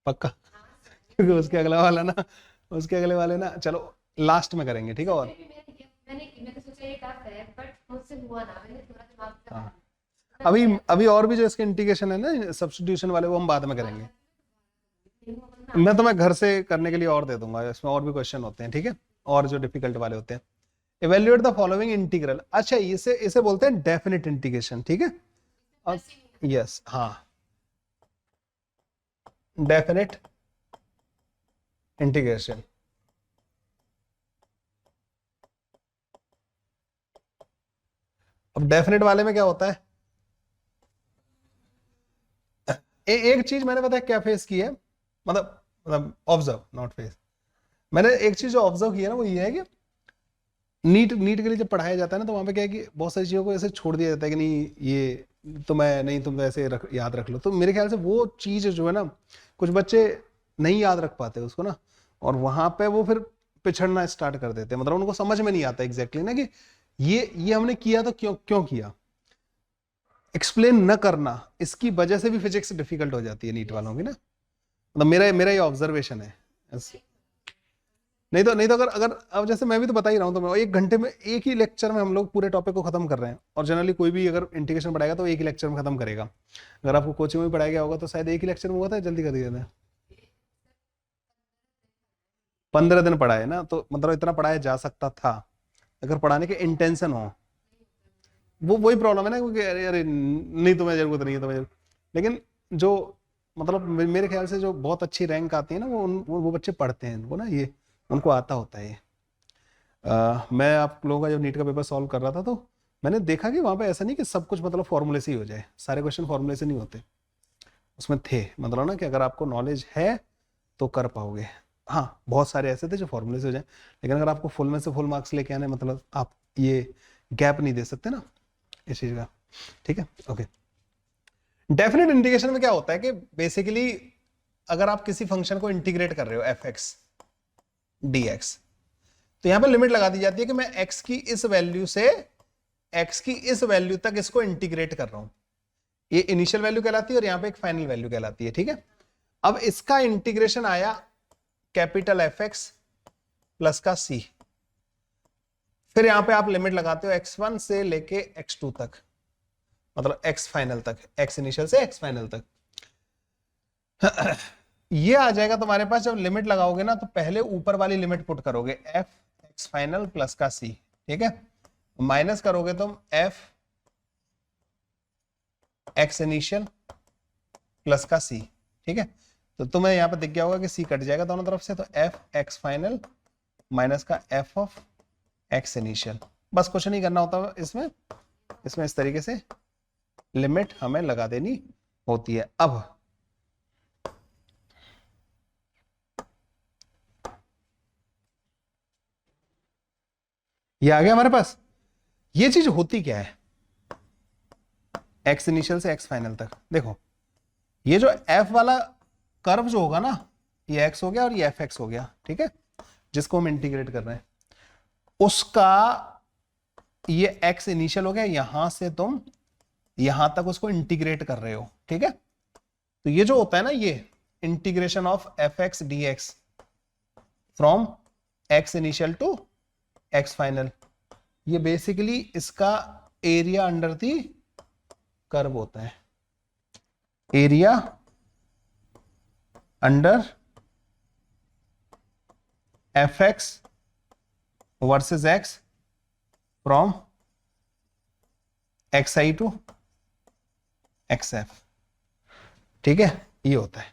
S1: पक्का क्योंकि उसके अगला वाला ना, उसके अगले वाले ना, चलो लास्ट में करेंगे, ठीक है। और
S2: मैंने सोचा ये टफ है बट मुझसे हुआ ना, मैंने थोड़ा दिमाग
S1: हाँ
S2: लगाया।
S1: अभी अभी और भी जो इसके इंटीग्रेशन है ना, सब्स्टिट्यूशन वाले, वो हम बाद में करेंगे, मैं तुम्हें घर से करने के लिए और दे दूंगा, इसमें और भी क्वेश्चन होते हैं, ठीक है, और जो डिफिकल्ट वाले होते हैं। इवेल्युएट द फॉलोइंग इंटीग्रल, अच्छा इसे इसे बोलते हैं डेफिनेट इंटीग्रेशन, ठीक है। अब यस, हाँ डेफिनेट इंटीग्रेशन। अब डेफिनेट वाले में क्या होता है, एक चीज मैंने पता है क्या फेस की है, मतलब ऑब्जर्व नॉट फेस, मैंने एक चीज जो ऑब्जर्व की है ना, वो ये है कि नीट के लिए जब पढ़ाया जाता है ना, तो वहां पे क्या है कि बहुत सारी चीजों को ऐसे छोड़ दिया जाता है कि नहीं ये तो मैं नहीं, तुम ऐसे याद रख लो, तो मेरे ख्याल से वो चीज जो है ना, कुछ बच्चे नहीं याद रख पाते उसको ना, और वहां पे वो फिर पिछड़ना स्टार्ट कर देते हैं, मतलब उनको समझ में नहीं आता एग्जैक्टली ना कि ये हमने किया तो क्यों किया, एक्सप्लेन न करना, इसकी वजह से भी फिजिक्स डिफिकल्ट हो जाती है नीट वालों की ना, मतलब मेरा ये ऑब्जर्वेशन है। नहीं तो अगर अब जैसे मैं भी तो बता ही रहा हूँ, तो 1 घंटे में एक ही लेक्चर में हम लोग पूरे टॉपिक को खत्म कर रहे हैं, और जनरली कोई भी अगर इंटीग्रेशन पढ़ाएगा तो एक ही लेक्चर में खत्म करेगा, अगर आपको कोचिंग में पढ़ाया गया होगा तो शायद एक ही लेक्चर में हुआ था, जल्दी कर दिया था। 15 दिन पढ़ाए ना, तो मतलब इतना पढ़ाया जा सकता था अगर पढ़ाने के इंटेंशन हो, वो वही प्रॉब्लम है ना, क्योंकि अरे नहीं तुम्हें जरूरत नहीं है तुम्हें, लेकिन जो मतलब मेरे ख्याल से जो बहुत अच्छी रैंक आती है ना, वो बच्चे पढ़ते हैं इनको ना, ये उनको आता होता है ये। मैं आप लोगों का जब नीट का पेपर सॉल्व कर रहा था, तो मैंने देखा कि वहां पे ऐसा नहीं कि सब कुछ मतलब फॉर्मूले से ही हो जाए, सारे क्वेश्चन फॉर्मूले से नहीं होते, उसमें थे मतलब ना कि अगर आपको नॉलेज है तो कर पाओगे, हाँ बहुत सारे ऐसे थे जो फॉर्मूले से हो जाए, लेकिन अगर आपको फुल में से फुल मार्क्स लेके आने, मतलब आप ये गैप नहीं दे सकते ना इस चीज का, ठीक है। ओके, डेफिनेट इंटीग्रेशन में क्या होता है कि बेसिकली अगर आप किसी फंक्शन को इंटीग्रेट कर रहे हो f(x) dx, तो यहां पर लिमिट लगा दी जाती है कि मैं x की इस वैल्यू से x की इस वैल्यू तक इसको इंटीग्रेट कर रहा हूं, ये इनिशियल वैल्यू कहलाती है और यहां पे एक फाइनल वैल्यू कहलाती है, ठीक है। अब इसका इंटीग्रेशन आया कैपिटल Fx प्लस का c, फिर यहां पे आप लिमिट लगाते हो x1 से लेके x2 तक, मतलब x फाइनल तक, x इनिशियल से x फाइनल तक। ये आ जाएगा तुम्हारे पास, जब लिमिट लगाओगे ना तो पहले ऊपर वाली लिमिट पुट करोगे f x फाइनल प्लस का c, ठीक है, माइनस करोगे तुम f x इनिशियल प्लस का c, ठीक है, तो तुम्हें यहां पर दिख गया होगा कि c कट जाएगा दोनों तरफ से, तो f x फाइनल माइनस का f ऑफ x इनिशियल, बस कुछ नहीं करना होता इसमें इस तरीके से लिमिट हमें लगा देनी होती है। अब ये आ गया हमारे पास, ये चीज होती क्या है, x इनिशियल से x फाइनल तक, देखो ये जो f वाला कर्व जो होगा ना, ये x हो गया और ये fx हो गया, ठीक है, जिसको हम इंटीग्रेट कर रहे हैं, उसका ये x इनिशियल हो गया, यहां से तुम यहां तक उसको इंटीग्रेट कर रहे हो, ठीक है, तो ये जो होता है ना, ये integration of fx dx, from x initial to x final. ये बेसिकली इसका एरिया अंडर दी कर्व होता है, area under f x versus x from x i to x f. ठीक है, ये होता है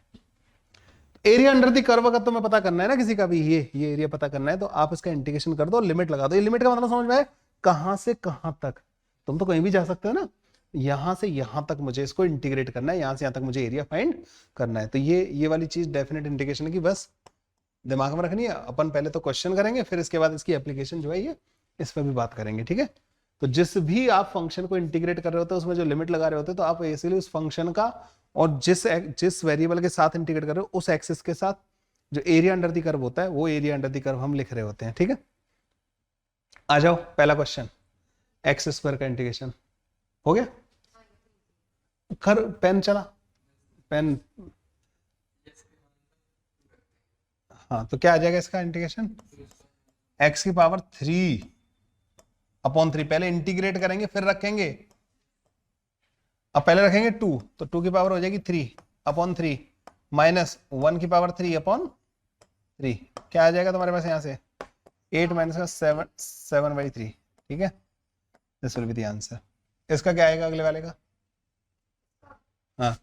S1: एरिया अंडर दी कर्व। का तुम्हें पता करना है ना किसी का भी, ये एरिया पता करना है, तो आप इसका इंटीग्रेशन कर दो, लिमिट लगा दो। ये लिमिट का मतलब समझ में आए, कहां से कहां तक। तुम तो कहीं भी जा सकते हो ना, यहां से यहां तक मुझे इसको इंटीग्रेट करना है, यहां से यहां तक मुझे एरिया फाइंड करना है। तो ये वाली चीज डेफिनेट इंटीग्रेशन की बस दिमाग में रखनी है। अपन पहले तो क्वेश्चन करेंगे, फिर इसके बाद इसकी एप्लीकेशन जो है ये इस पर भी बात करेंगे। ठीक है, तो जिस भी आप फंक्शन को इंटीग्रेट कर रहे होते हो उसमें जो लिमिट लगा रहे होते हैं, तो आप बेसिकली उस फंक्शन का और जिस वेरिएबल के साथ इंटीग्रेट कर रहे हो उस एक्सिस के साथ जो एरिया अंडर दी कर्व होता है, वो एरिया अंडर दी कर्व हम लिख रहे होते हैं। ठीक है, आ जाओ पहला क्वेश्चन, एक्स स्क्वायर का इंटीग्रेशन हो गया। खर पेन चला, पेन। हाँ, तो क्या आ जाएगा इसका इंटीग्रेशन, एक्स की पावर 3 अपॉन 3। पहले इंटीग्रेट करेंगे फिर रखेंगे, अब पहले रखेंगे 2, तो 2 की पावर हो जाएगी 3 अपॉन 3 माइनस 1 की पावर 3 अपॉन 3। क्या आ जाएगा तुम्हारे पास यहाँ से, 8 माइनस का 7/3। ठीक है, this will be the answer. इसका क्या आएगा अगले वाले का, हाँ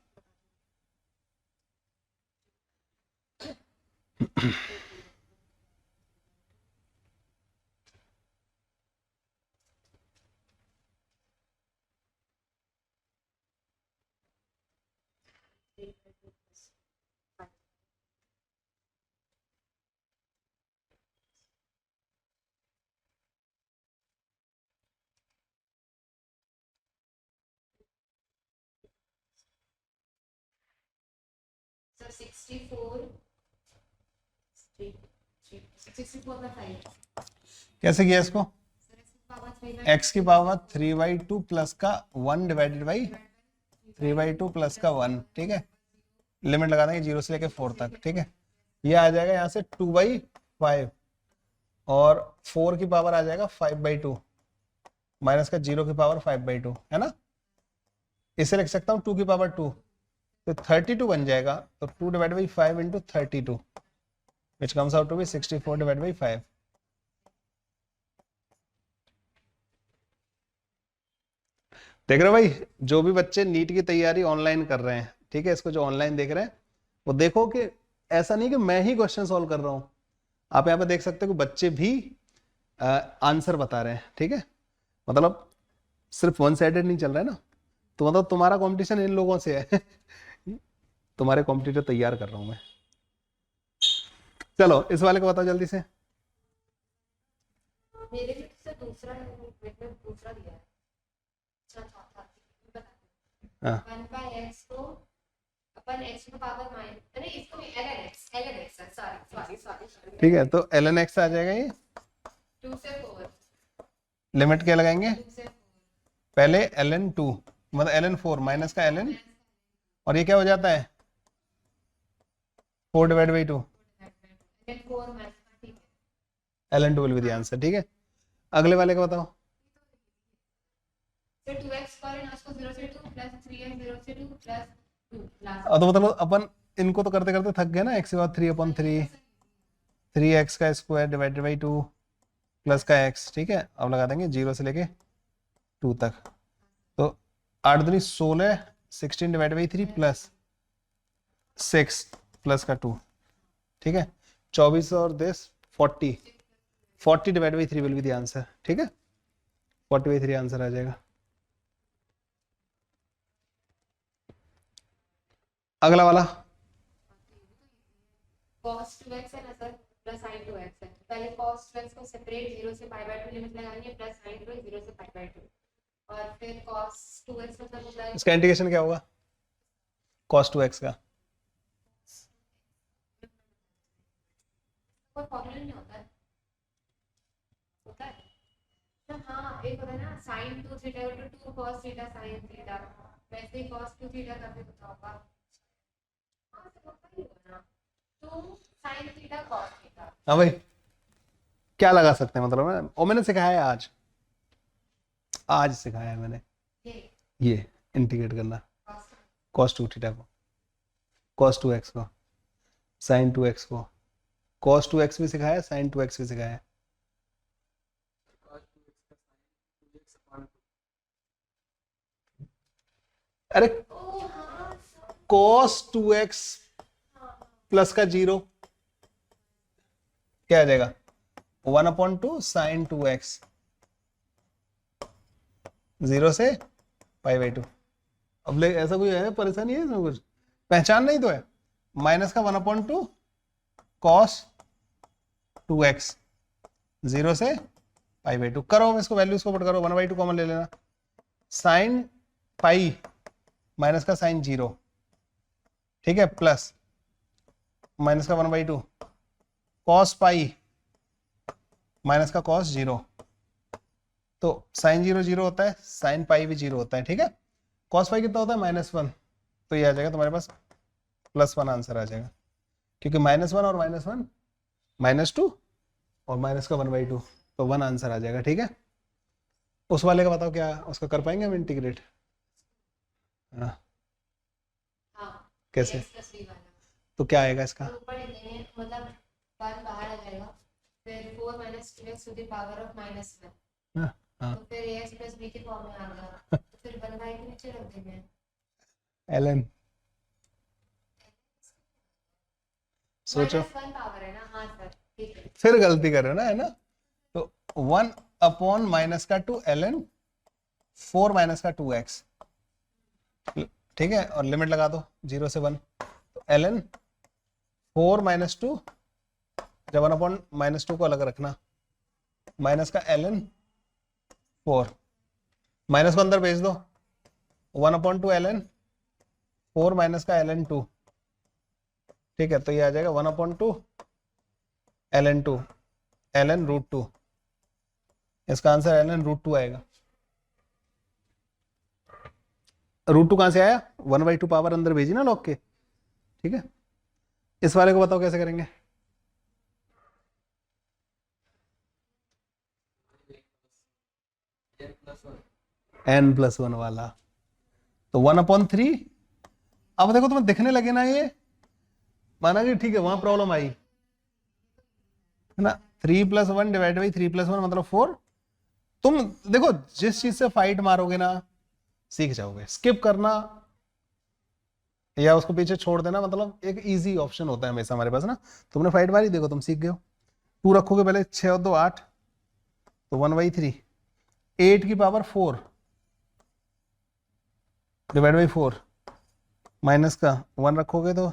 S2: So 64 का 5
S1: कैसे किया इसको,
S2: पावर 3
S1: x की पावर 3/2 प्लस का 1 डिवाइडेड बाई 3/2 प्लस का 1। ठीक है, लिमिट लगा देंगे 0 से लेके 4 तक। ठीक है, ये आ जाएगा यहाँ से 2/5 और 4 की पावर आ जाएगा 5/2 माइनस का 0 की पावर 5/2, है ना। इसे लिख सकता हूँ 2 की पावर 2, तो 32 बन जाएगा। तो 2 divide by 5 into 32 which comes out to be 64 divide by 5। देख रहे हो भाई, जो भी बच्चे नीट की तैयारी ऑनलाइन कर रहे हैं, ठीक है, इसको जो ऑनलाइन देख रहे हैं वो देखो कि ऐसा नहीं कि मैं ही क्वेश्चन सॉल्व कर रहा हूं, आप यहाँ पे देख सकते हो कि बच्चे भी आंसर बता रहे हैं। ठीक है, मतलब सिर्फ वन साइडेड नहीं चल रहा है ना, तो मतलब तुम्हारा कंपटीशन इन लोगों से है तुम्हारे कॉम्पिटिटर तैयार कर रहा हूं मैं। चलो इस वाले को बताओ जल्दी से।
S2: मेरे भी से दूसरा दूसरा दिया है। अच्छा चौथा बता,
S1: हाँ
S2: 1/x को अपन x को पावर माइनस, अरे इसको भी ln x सॉरी
S1: ठीक है, तो ln x आ जाएगा ये,
S2: 2 से 4
S1: लिमिट क्या लगाएंगे,
S2: 2 से 4
S1: पहले ln 2 मतलब ln 4 माइनस का ln, और ये क्या हो जाता है 4 डिवाइड बाई 2,
S2: ln 4 माइनस, ठीक है।
S1: ln 2 will be the answer. ठीक है, अगले वाले का बताओ।
S2: फिर 2x स्क्वायर उसको 0 से 2 प्लस 3x 0 से 2 प्लस 2 लास्ट।
S1: तो मतलब अपन इनको तो करते करते थक गए ना, x के बाद 3/3 3x का स्क्वायर डिवाइडेड बाई 2 प्लस का x। ठीक है, अब लगा देंगे 0 से लेके 2 तक, तो 8 दूनी 16 16 डिवाइड बाई 3 प्लस 6 प्लस का 2। ठीक है, 24 और 10 40 divide by 3 will be the answer. ठीक है, 40/3 आंसर आ जाएगा। अगला वाला
S2: cos 2x है ना सर, प्लस sin 2x है। पहले cos 2x को सेपरेट 0 से π/2 लिमिट लगानी है, प्लस sin 2 0 से π/2, और फिर cos 2x मतलब होता है,
S1: इसका इंटीग्रेशन क्या होगा cos 2x का,
S2: कोई फॉर्मूला नहीं होता है, होता है तो हाँ, एक होता है ना sin 2 theta 2 cos theta sin theta, वैसे ही cos 2 थीटा का भी होता होगा। हाँ तो होता ही होगा ना, 2 sin थीटा cos थीटा।
S1: हाँ भाई, क्या लगा सकते हैं मतलब ना, और मैंने सिखाया है आज सिखाया है मैंने ये इंटीग्रेट करना cos 2 थीटा को, cos 2x को, sin 2x को, cos 2x भी सिखाया है, sin 2x भी सिखाया है। अरे
S2: ओ हाँ सर,
S1: cos 2x प्लस का 0 क्या आ जाएगा, 1/2 sin 2x, 0 से π/2। अब ले ऐसा कोई है परेशानी है इसमें, कुछ पहचान नहीं तो है, माइनस का 1/2 cos 2x, 0 से π/2 करो, इसको वैल्यूज को पुट करो, 1/2 कॉमन ले लेना, साइन पाई माइनस का साइन 0, ठीक है, प्लस माइनस का 1/2 cos पाई माइनस का cos 0, तो साइन 0 0 होता है, साइन पाई भी 0 होता है, ठीक है। cos पाई कितना होता है, -1, तो ये आ जाएगा तुम्हारे पास +1 आंसर आ जाएगा, क्योंकि -1 और -1 -2 और माइनस का 1/2, तो 1 आंसर आ जाएगा, ठीक है। उस वाले का बताओ, क्या उसका कर पाएंगे हम इंटीग्रेट? हाँ,
S2: हाँ
S1: कैसे?
S2: x + b वाला
S1: तो क्या आएगा इसका?
S2: तो ऊपर लिख देंगे, मतलब 1 बाहर आ जाएगा, फिर 4 - 2x to the power of -1,
S1: हाँ, हाँ,
S2: तो फिर ax + b के फॉर्म में आ गया, तो फिर 1/2 के नीचे रख देंगे।
S1: ln, सोचो,
S2: -1 पावर है ना, हाँ सर ठीक है।
S1: फिर गलती कर रहे हो ना, है ना। तो 1/-2 ln 4 माइनस का 2x, ठीक है, और लिमिट लगा दो 0 से 1, तो ln 4 - 2, जब 1/-2 को अलग रखना, माइनस का ln 4, माइनस को अंदर भेज दो, 1/2 ln 4 माइनस का ln 2, ठीक है, तो ये आ जाएगा 1/2 ln 2 ln √2, इसका आंसर ln √2 आएगा। √2 कहां से आया, 1/2 पावर अंदर भेजी ना लॉग के, ठीक है। इस वाले को बताओ कैसे करेंगे? n+1 वाला, तो 1/3, अब देखो तुम्हें दिखने लगे ना ये, माना कि ठीक है वहां प्रॉब्लम आई है ना, 3+1 डिवाइड बाई 3+1 मतलब 4, तुम देखो जिस चीज से फाइट मारोगे ना सीख जाओगे, स्किप करना या उसको पीछे छोड़ देना मतलब एक इजी ऑप्शन होता है हमेशा हमारे पास ना। तुमने फाइट मारी, देखो तुम सीख गए हो। 2 रखोगे पहले, 6 और 2 8, तो 1/3, 8 की पावर 4 डिवाइड बाई 4, माइनस का 1 रखोगे तो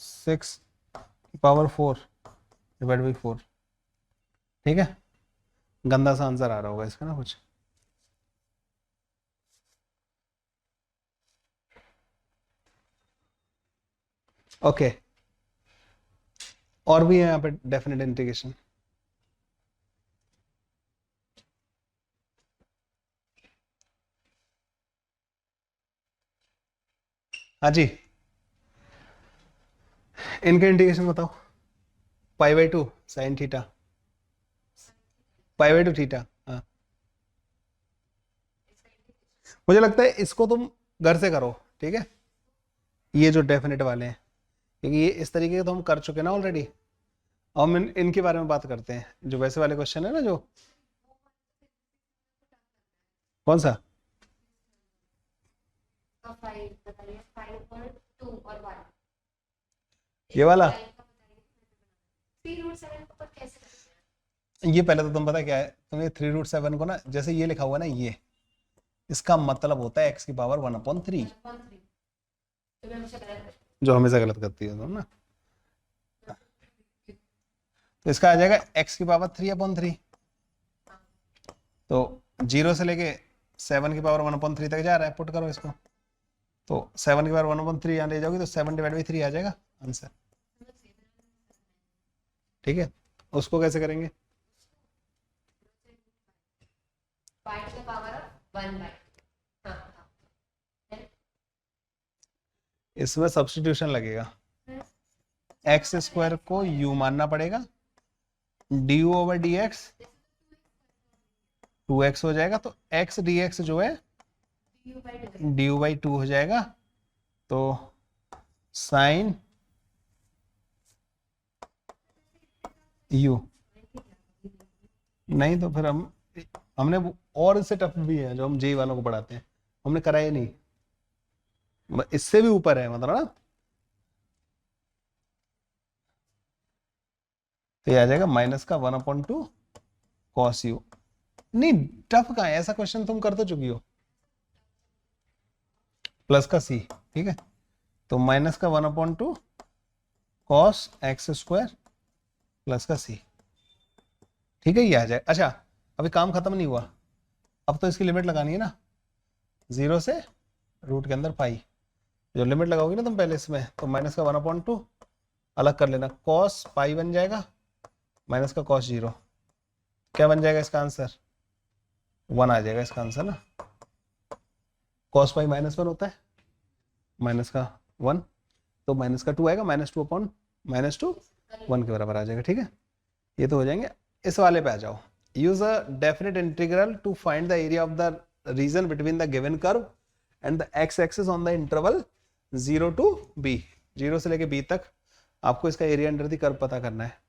S1: 6 की पावर 4 डिवाइड बाई 4, ठीक है। गंदा सा आंसर आ रहा होगा इसका ना कुछ, ओके। और भी है यहाँ पे डेफिनेट इंटीग्रेशन, हाँ जी, इनके इंटीग्रेशन बताओ। π/2 साइन थीटा, π/2 थीटा, हाँ। मुझे लगता है इसको तुम घर से करो, ठीक है, ये जो डेफिनेट वाले हैं, क्योंकि ये इस तरीके के तो हम कर चुके ना ऑलरेडी। हम इनके बारे में बात करते हैं, जो वैसे वाले क्वेश्चन है ना, जो कौन सा,
S2: 5 बताइए, 5 और 2 और 1,
S1: ये वाला,
S2: 3√7 को कैसे करेंगे?
S1: ये पहले तो तुम पता क्या है, तुम ये 3√7 को ना, जैसे ये लिखा हुआ है ना, ये इसका मतलब होता है x की पावर 1/3,
S2: तो मैं हमेशा गलत करती
S1: जो हमेशा गलत करती है तुम ना। तो इसका आ जाएगा x की पावर 3/3, तो 0 से लेके 7 की पावर 1/3 तक जा रहा है, पुट करो इसको, तो 7 की पावर 1/3 यहाँ ले जाओगे तो 7 डिवाइड बाई 3 आ जाएगा आंसर, ठीक है। उसको कैसे करेंगे?
S2: 5 to the power of 1 by, हाँ हाँ,
S1: इसमें सब्स्टिट्यूशन लगेगा, एक्स स्क्वायर को यू मानना पड़ेगा, D u over D x 2x हो जाएगा, तो x dx जो है डी यू बाई 2 हो जाएगा। तो साइन यू, नहीं तो फिर हमने और इससे टफ भी है जो हम जेई वालों को पढ़ाते हैं, हमने कराया नहीं, इससे भी ऊपर है मतलब ना। तो ये आ जाएगा माइनस का 1/2 कॉस यू। नहीं टफ का है, ऐसा क्वेश्चन तुम कर तो चुकी हो, प्लस का सी, ठीक है। तो माइनस का 1/2 कॉस एक्स स्क्वायर प्लस का सी, ठीक है, ये आ जाए। अच्छा अभी काम खत्म नहीं हुआ, अब तो इसकी लिमिट लगानी है ना, 0 से रूट के अंदर पाई, जो लिमिट लगाओगी ना तुम पहले इसमें, तो माइनस का 1/2 अलग कर लेना, कॉस पाई बन जाएगा माइनस का कॉस 0, क्या बन जाएगा इसका आंसर, 1 आ जाएगा इसका आंसर ना। कॉस पाई -1 होता है, माइनस का 1, तो माइनस का 2 आएगा, -2/-2 1 के बराबर आ जाएगा, ठीक है। ये तो हो जाएंगे। इस वाले पे आ जाओ, use a definite integral to find the area of the region between the given curve and the x axis on the interval 0 to b, 0 से लेके b तक आपको इसका एरिया अंडर द कर्व पता करना है।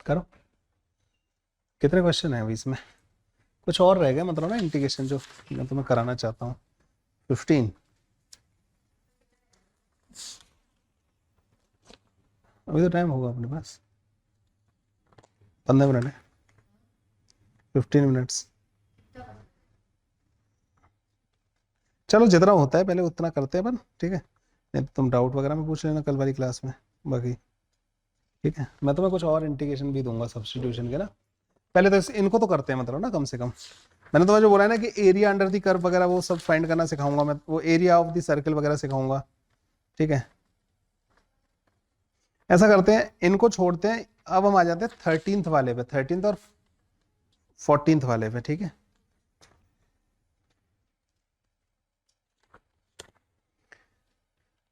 S1: करो, कितने क्वेश्चन है अभी इसमें, कुछ और रह गया मतलब ना इंटीग्रेशन जो मैं तुम्हें कराना चाहता हूँ, 15, अभी तो टाइम होगा अपने पास, 15 मिनट है, 15 मिनट्स। चलो जितना होता है पहले उतना करते हैं अपन, ठीक है, नहीं तो तुम डाउट वगैरह में पूछ लेना कल वाली क्लास में बाकी, ठीक है। मैं तुम्हें कुछ और इंटीग्रेशन भी दूंगा सब्स्टिट्यूशन के ना, पहले तो इनको तो करते हैं मतलब ना कम से कम। मैंने तुम्हें जो बोला है ना कि एरिया अंडर दी कर्व वगैरह वो सब फाइंड करना सिखाऊंगा मैं, वो एरिया ऑफ दी सर्कल वगैरह सिखाऊंगा, ठीक है। ऐसा करते हैं, इनको छोड़ते हैं, अब हम आ जाते हैं 13th वाले पे, 13th और 14th वाले पे, ठीक है।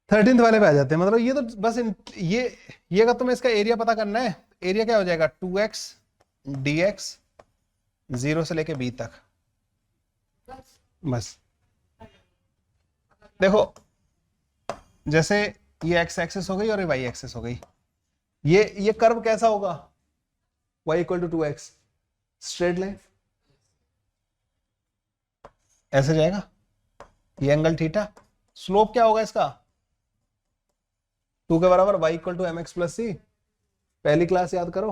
S1: थर्टींथ वाले पे आ जाते हैं, मतलब ये तो बस ये अगर तुम्हें इसका एरिया पता करना है, एरिया क्या हो जाएगा 2x dx 0 से लेके b तक, बस। देखो जैसे ये x एक्सिस हो गई और ये y एक्सिस हो गई, ये कर्व कैसा होगा, y = 2x, स्ट्रेट लाइन ऐसे जाएगा, ये एंगल थीटा, स्लोप क्या होगा इसका 2 के बराबर, y = mx + c, पहली क्लास याद करो,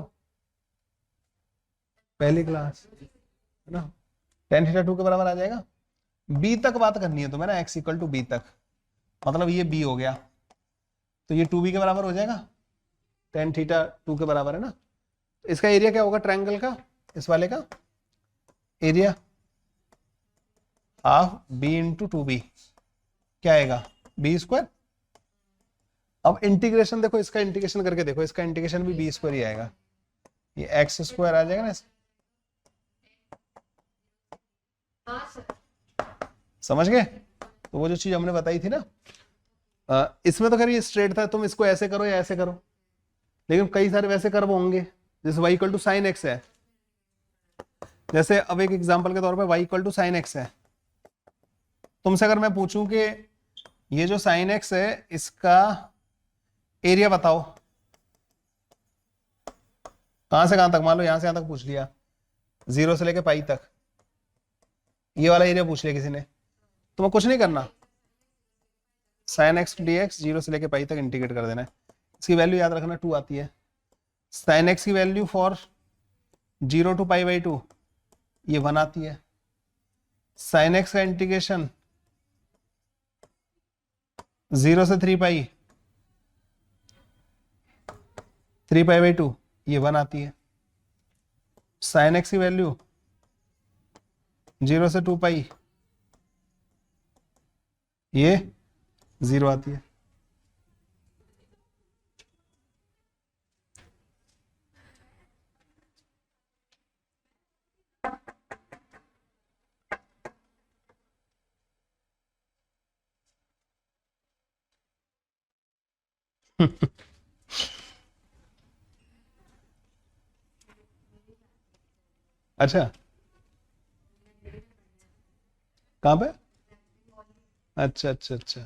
S1: पहली क्लास है ना, tan थीटा 2 के बराबर आ जाएगा। b तक बात करनी है तुम्हें ना, x = b तक, मतलब ये b हो गया, तो ये 2b के बराबर हो जाएगा, tan थीटा 2 के बराबर है ना। इसका एरिया क्या होगा ट्रायंगल का, इस वाले का एरिया हाफ b × 2b, क्या आएगा b²। अब इंटीग्रेशन देखो, इसका इंटीग्रेशन करके देखो, इसका इंटीग्रेशन भी b² ही आएगा, ये x² आ जाएगा ना, समझ गए। तो वो जो चीज हमने बताई थी ना, इसमें तो खैर ये स्ट्रेट था, तुम इसको ऐसे करो या ऐसे करो, लेकिन कई सारे वैसे कर्व होंगे, जैसे y = sin x है, जैसे अब एक एग्जांपल के तौर पे y = sin x है, तुमसे अगर मैं पूछूं कि ये जो sin x है इसका एरिया बताओ, कहां से कहां तक, मान लो यहां से यहां तक पूछ लिया, 0 से लेके पाई तक, ये वाला एरिया पूछ लिया किसी ने, तुम्हें कुछ नहीं करना, sin x dx 0 से लेके पाई तक इंटीग्रेट कर देना है, इसकी वैल्यू याद रखना 2 आती है, sin x की वैल्यू फॉर 0 to π/2 ये 1 आती है, sin x का इंटीग्रेशन 0 से 3π/2 ये 1 आती है, sin x की वैल्यू 0 से 2π ये 0 आती है। अच्छा, कहाँ पे? अच्छा अच्छा अच्छा,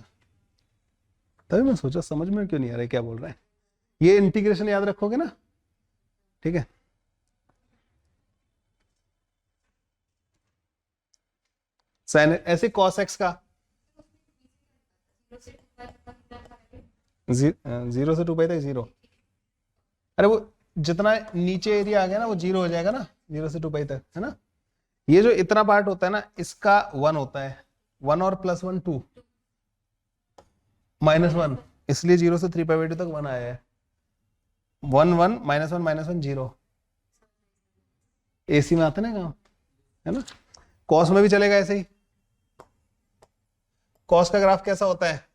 S1: तभी मैं सोचा समझ में क्यों नहीं आ रहा है क्या बोल रहे हैं। ये इंटीग्रेशन याद रखोगे ना, ठीक है। साइन ऐसे कॉस एक्स का 0 से 2 पाई तक जीरो। अरे वो जितना नीचे एरिया आ गया ना वो जीरो हो जाएगा ना, 0 से 2 पाई तक, है ना। ये जो इतना पार्ट होता है ना इसका 1 होता है, 1 और +1 2, -1, इसलिए 0 से 3 पाई 2 तक 1 आया है। 1 1 -1 0, एसी में आते ना काम, है ना। कॉस में भी चलेगा ऐसे ही। कॉस का ग्राफ कैसा होता है?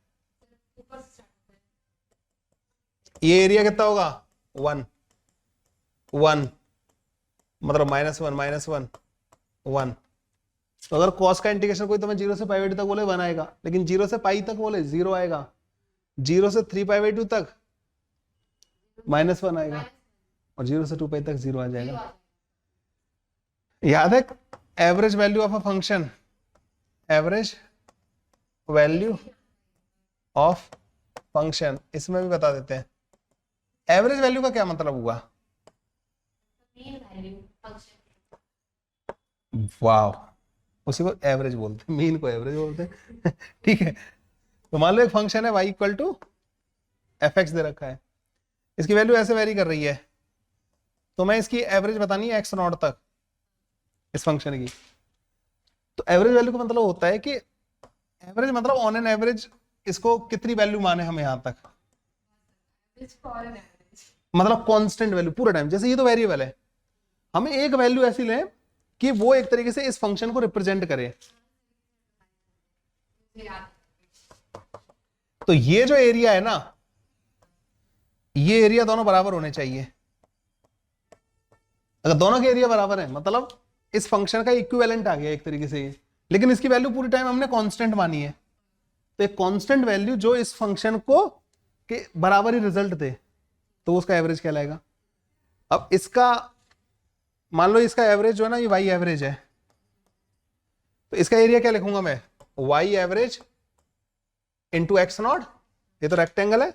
S1: ये एरिया कितना होगा? 1 1, मतलब -1 1। तो अगर कॉस का इंटीग्रेशन कोई तुम्हें 0 से π/2 तक बोले 1 आएगा, लेकिन 0 से π तक बोले 0 आएगा, 0 से 3π/2 तक -1 आएगा, और 0 से 2 पाई तक 0 आ जाएगा। याद है average value of a function, average value of function, इसमें भी बता देते हैं। एवरेज वैल्यू का क्या मतलब हुआ? वाह, उसी को एवरेज बोलते हैं, मीन को एवरेज बोलते हैं। ठीक है, तो मान लो एक फंक्शन है y = f(x) दे रखा है, इसकी वैल्यू ऐसे वेरी कर रही है, तो मैं इसकी एवरेज बतानी है x0 तक इस फंक्शन की। तो एवरेज वैल्यू का मतलब होता है कि एवरेज मतलब ऑन एन एवरेज इसको कितनी वैल्यू माने हम यहां तक, मतलब कांस्टेंट वैल्यू पूरा टाइम। जैसे ये तो वेरिएबल है, हमें एक वैल्यू ऐसी लें कि वो एक तरीके से इस फंक्शन को रिप्रेजेंट करे। तो ये जो एरिया है ना, ये एरिया दोनों बराबर होने चाहिए। अगर दोनों के एरिया बराबर है मतलब इस फंक्शन का इक्विवेलेंट आ गया एक तरीके से ये, लेकिन इसकी वैल्यू पूरी टाइम हमने कांस्टेंट मानी है। तो एक कांस्टेंट वैल्यू जो इस फंक्शन को के बराबर ही रिजल्ट दे, तो उसका एवरेज कहलाएगा। अब इसका मान लो इसका एवरेज जो है ना ये वाई एवरेज है, तो इसका एरिया क्या लिखूंगा मैं? वाई एवरेज इंटू x0, ये तो रेक्टेंगल है,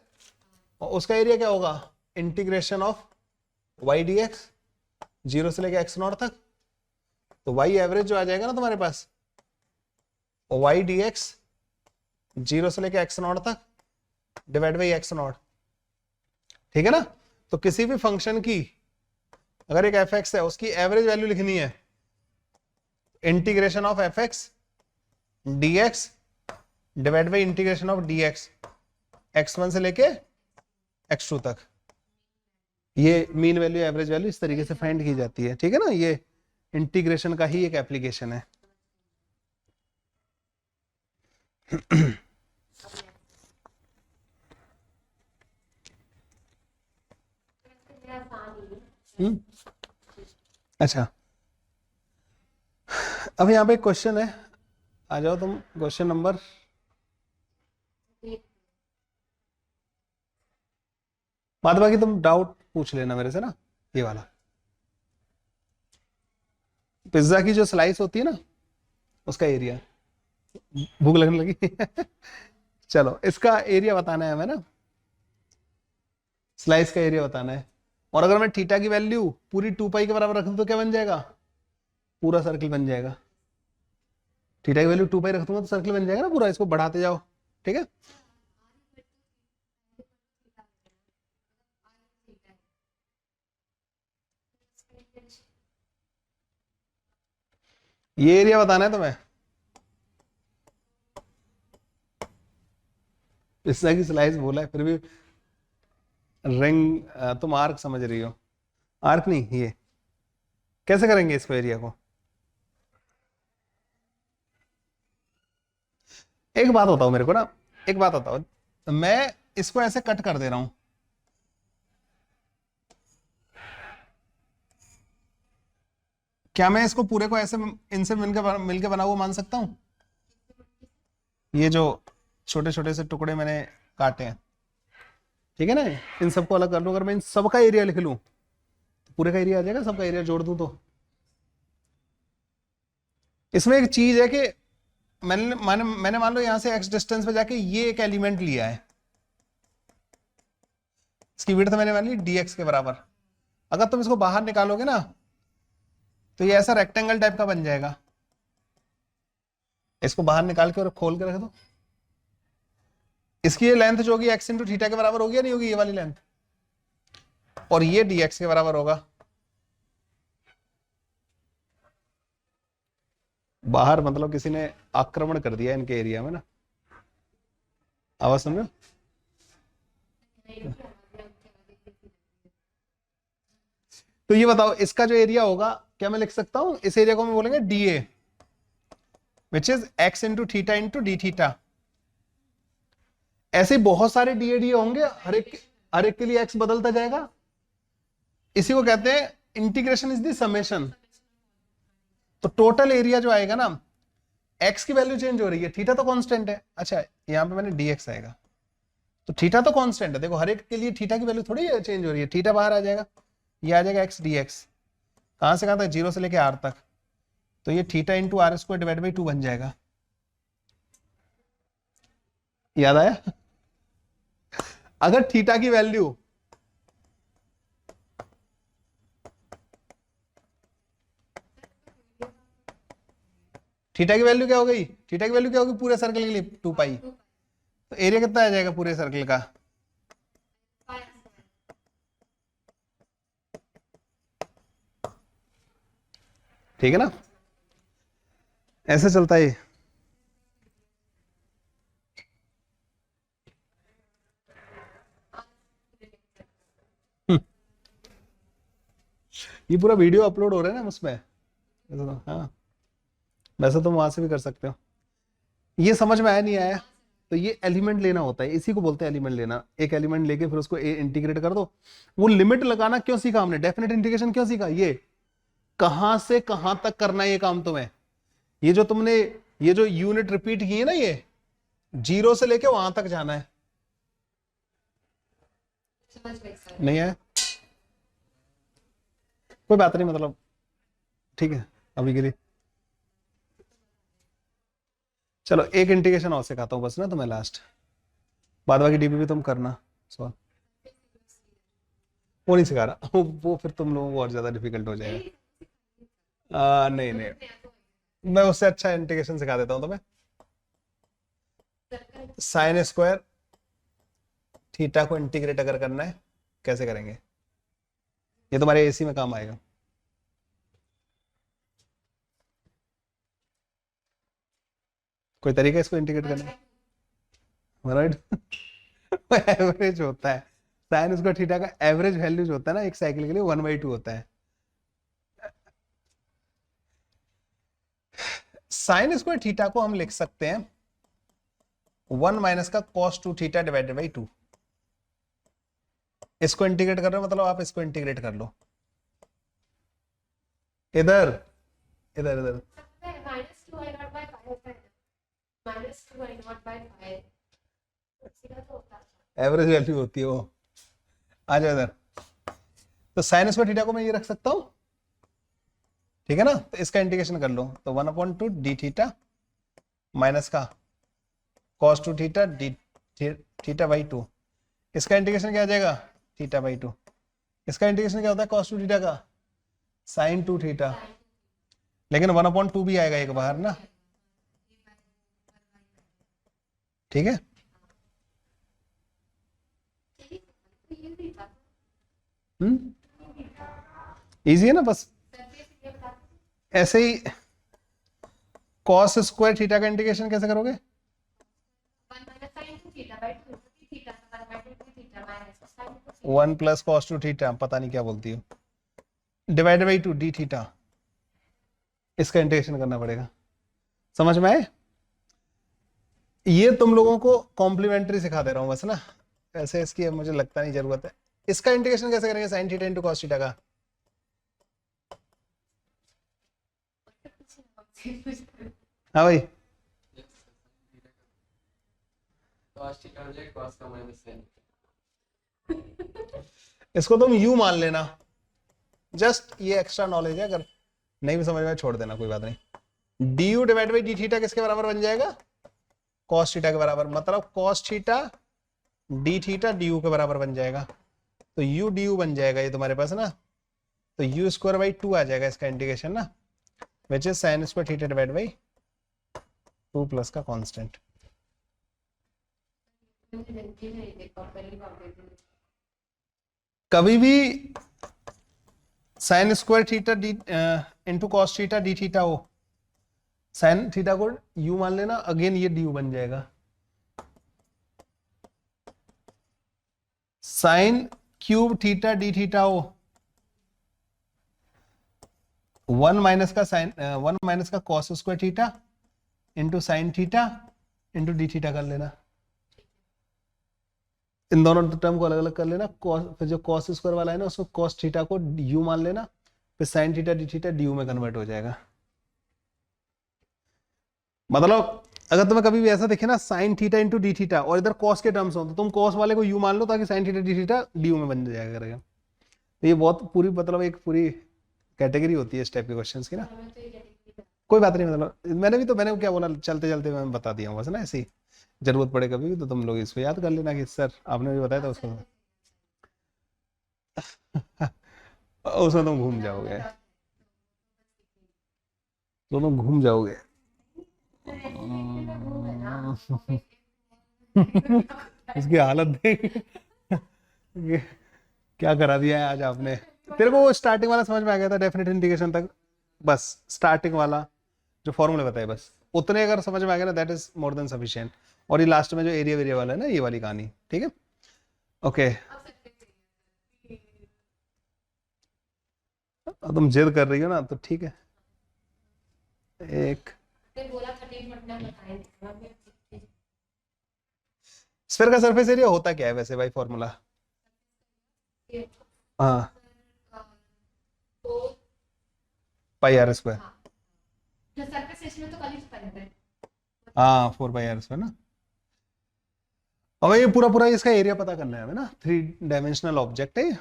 S1: और उसका एरिया क्या होगा? इंटीग्रेशन ऑफ y dx 0 से लेके x0 तक। तो y एवरेज जो आ जाएगा ना तुम्हारे पास, y dx 0 से लेके x0 तक डिवाइड बाई x0, ठीक है ना। तो किसी भी फंक्शन की अगर एक f(x) है उसकी एवरेज वैल्यू लिखनी है, integration of f(x) dx divide by integration of dx x1 से लेके x2 तक। ये मीन वैल्यू एवरेज वैल्यू इस तरीके से फाइंड की जाती है, ठीक है ना। ये इंटीग्रेशन का ही एक एप्लीकेशन है। अच्छा, अब यहाँ पे एक क्वेश्चन है, आ जाओ तुम क्वेश्चन नंबर बाद बाकी तुम डाउट पूछ लेना मेरे से ना। ये वाला पिज्जा की जो स्लाइस होती है ना उसका एरिया, भूख लगने लगी। चलो इसका एरिया बताना है हमें ना, स्लाइस का एरिया बताना है। और अगर मैं थीटा की वैल्यू पूरी 2 पाई के बराबर रख दूं तो क्या बन जाएगा? पूरा सर्किल बन जाएगा। थीटा की वैल्यू 2 पाई रख दूंगा तो सर्किल बन जाएगा ना पूरा, इसको बढ़ाते जाओ, ठीक है। ये एरिया बताना है तुम्हें, पिज्जा की स्लाइस बोला है फिर भी रिंग, तुम आर्क समझ रही हो। आर्क नहीं, ये कैसे करेंगे इसको एरिया को? एक बात बताओ मेरे को ना, एक बात बताओ, मैं इसको ऐसे कट कर दे रहा हूं, क्या मैं इसको पूरे को ऐसे इनसे मिलके बना हुआ मान सकता हूं? ये जो छोटे छोटे से टुकड़े मैंने काटे हैं, ठीक है ना, इन सबको अलग कर लो। अगर मैं इन सबका एरिया लिख लूं तो पूरे का एरिया आ जाएगा, सबका एरिया जोड़ दूं तो। इसमें एक चीज है कि मैंने मान लो यहां से x डिस्टेंस पे जाके ये एक एलिमेंट लिया है, इसकी विड्थ मैंने मान ली dx के बराबर। अगर तुम इसको बाहर निकालोगे ना तो ये ऐसा रेक्टेंगल टाइप का बन जाएगा। इसको बाहर निकाल के और खोल के रख दो, इसकी ये लेंथ जो होगी x इंटू थीटा के बराबर होगी या नहीं होगी, ये वाली लेंथ, और ये dx के बराबर होगा। बाहर मतलब किसी ने आक्रमण कर दिया इनके एरिया में ना, आवाज सुन रहे हो? तो ये बताओ इसका जो एरिया होगा, क्या मैं लिख सकता हूं इस एरिया को मैं बोलेंगे dA, which is x into theta into d theta. ऐसे बहुत सारे डी होंगे, हर एक के लिए x बदलता जाएगा। इसी को कहते हैं इंटीग्रेशन इज द समेशन। तो टोटल एरिया जो आएगा ना, x की वैल्यू चेंज हो रही है, थीटा तो कांस्टेंट है। अच्छा यहां पे मैंने dx आएगा, तो थीटा तो कांस्टेंट है। देखो हर एक के लिए थीटा की वैल्यू थोड़ी चेंज हो रही है, थीटा बाहर आ जाएगा, ये आ जाएगा x dx। कहां से कहां तक, 0 से लेके r तक। तो ये theta into r square divide by 2 बन जाएगा। याद आया? अगर थीटा की वैल्यू थीटा की वैल्यू क्या हो गई, थीटा की वैल्यू क्या होगी पूरे सर्कल के लिए 2 पाई, तो एरिया कितना आ जाएगा पूरे सर्कल का? ठीक है ना, ऐसे चलता है। ये पूरा वीडियो अपलोड हो रहा है ना उसमें, हाँ वैसे तुम वहां से भी कर सकते हो। ये समझ में आया नहीं आया? तो ये एलिमेंट लेना होता है, इसी को बोलते हैं एलिमेंट लेना। एक एलिमेंट लेके फिर उसको इंटीग्रेट कर दो। वो लिमिट लगाना क्यों सीखा हमने, डेफिनेट इंटीग्रेशन क्यों सीखा? ये कहां से कहां तक करना है ये काम तुम्हें। ये जो तुमने ये जो यूनिट रिपीट की है ना, ये 0 से लेके वहां तक जाना है। नहीं है कोई बात नहीं, मतलब ठीक है अभी के लिए। चलो एक इंटीग्रेशन और सिखाता हूँ बस ना तुम्हें लास्ट, बाद बाकी डीपी भी तुम करना सॉल्व। वो नहीं सिखा रहा वो फिर तुम लोगों को और ज्यादा डिफिकल्ट हो जाएगा। नहीं नहीं, मैं उससे अच्छा इंटीग्रेशन सिखा देता हूँ तुम्हें। साइन स्क्वायर थीटा को इंटीग्रेट अगर करना है कैसे करेंगे, ये तुम्हारे एसी में काम आएगा। कोई तरीका इसको इंटीग्रेट करने, राइट? एवरेज होता है साइन स्क्वायर थीटा का, एवरेज वैल्यू जो होता है ना एक साइकिल के लिए 1/2 होता है। साइन स्क्वायर थीटा को हम लिख सकते हैं 1 माइनस का cos 2 थीटा डिवाइडेड बाई 2। इसको इंटीग्रेट कर रहे हो मतलब आप इसको इंटीग्रेट कर लो, इधर इधर इधर। एवरेज वैल्यू होती है वो, आ जाओ इधर। तो साइन स्क्वायर थीटा को मैं ये रख सकता हूं, ठीक है ना। तो इसका इंटीग्रेशन कर लो, तो 1/2 डी थीटा माइनस का cos 2 theta D theta by 2। इसका इंटीग्रेशन क्या आ जाएगा, थीटा बाई 2। इसका इंटीग्रेशन क्या होता है cos 2 थीटा का, sin 2 थीटा। लेकिन 1/2 भी आएगा एक बाहर ना, ठीक है। इजी है ना, बस ऐसे ही cos स्क्वायर थीटा का इंटीग्रेशन कैसे करोगे, 1 प्लस cos 2 थीटा, पता नहीं क्या बोलती हो, डिवाइड बाई 2 डी थीटा। इसका इंटीग्रेशन करना पड़ेगा, समझ में आए? ये तुम लोगों को कॉम्प्लीमेंट्री सिखा दे रहा हूं बस ना, ऐसे इसकी अब मुझे लगता नहीं जरूरत है। इसका इंटीग्रेशन कैसे करेंगे, sine theta into cos theta का। हाँ भाई,
S3: cos थीटा हो जाएगा cos का माइनस sin।
S1: इसको तुम यू मान लेना, जस्ट ये एक्स्ट्रा नॉलेज है, अगर नहीं भी समझ में छोड़ देना, कोई बात नहीं। D you divide by D theta किसके बराबर बन जाएगा? कॉस थीटा के बराबर, मतलब cos theta D theta D you के बराबर बन जाएगा। तो यू डी यू बन जाएगा ये तुम्हारे पास ना, तो यू स्क्वायर बाई 2 आ जाएगा इसका इंटीग्रेशन ना, which is sine square theta divide by 2 plus का कांस्टेंट। कभी भी sine square theta D into cos theta D theta हो, साइन थीटा को यू मान लेना, अगेन ये डी यू बन जाएगा। Sine cube theta D theta हो, 1 माइनस का साइन 1 माइनस का cos square theta into sine theta into d theta कर लेना। इन दोनों टर्म को अलग अलग कर लेना, फिर जो कॉस स्क्वायर वाला है ना उसको कॉस थीटा को यू मान लेना, फिर sine theta D theta D you में कन्वर्ट हो जाएगा। मतलब अगर तुम्हें कभी भी ऐसा दिखे ना sine theta into d theta और इधर कॉस के टर्म्स हो, तो तुम कॉस वाले को यू मान लो ताकि sine theta D theta D you में बन जाएगा करेगा। तो ये बहुत पूरी मतलब एक पूरी कैटेगरी होती है इस टाइप के क्वेश्चंस की ना। कोई बात नहीं, मतलब मैंने क्या बोला, चलते चलते मैं बता दिया हूँ बस ना, ऐसी जरूरत पड़े कभी भी तो तुम लोग इसको याद कर लेना कि सर आपने भी बताया था उसको। उसमें तुम घूम जाओगे, तो तुम घूम जाओगे। इसकी हालत देख क्या करा दिया है आज आपने। तेरे को वो स्टार्टिंग वाला समझ में आ गया था, डेफिनेट इंटीग्रेशन तक, बस स्टार्टिंग वाला जो फॉर्मूले बताए बस उतने अगर समझ में आ गया ना, that is more than sufficient. और ये लास्ट में जो एरिया वेरिया वाला है ना, ये वाली कहानी, ठीक है ओके। तुम जिद कर रही हो ना तो ठीक है। एक स्फीयर का सरफेस एरिया होता क्या है वैसे भाई, फॉर्मूला? हाँ, पाई आर स्क्वायर। हाँ 4 पाई आर स्क्वायर ना। अब ये पूरा पूरा इसका एरिया पता करना है हमें ना, 3 डायमेंशनल ऑब्जेक्ट है,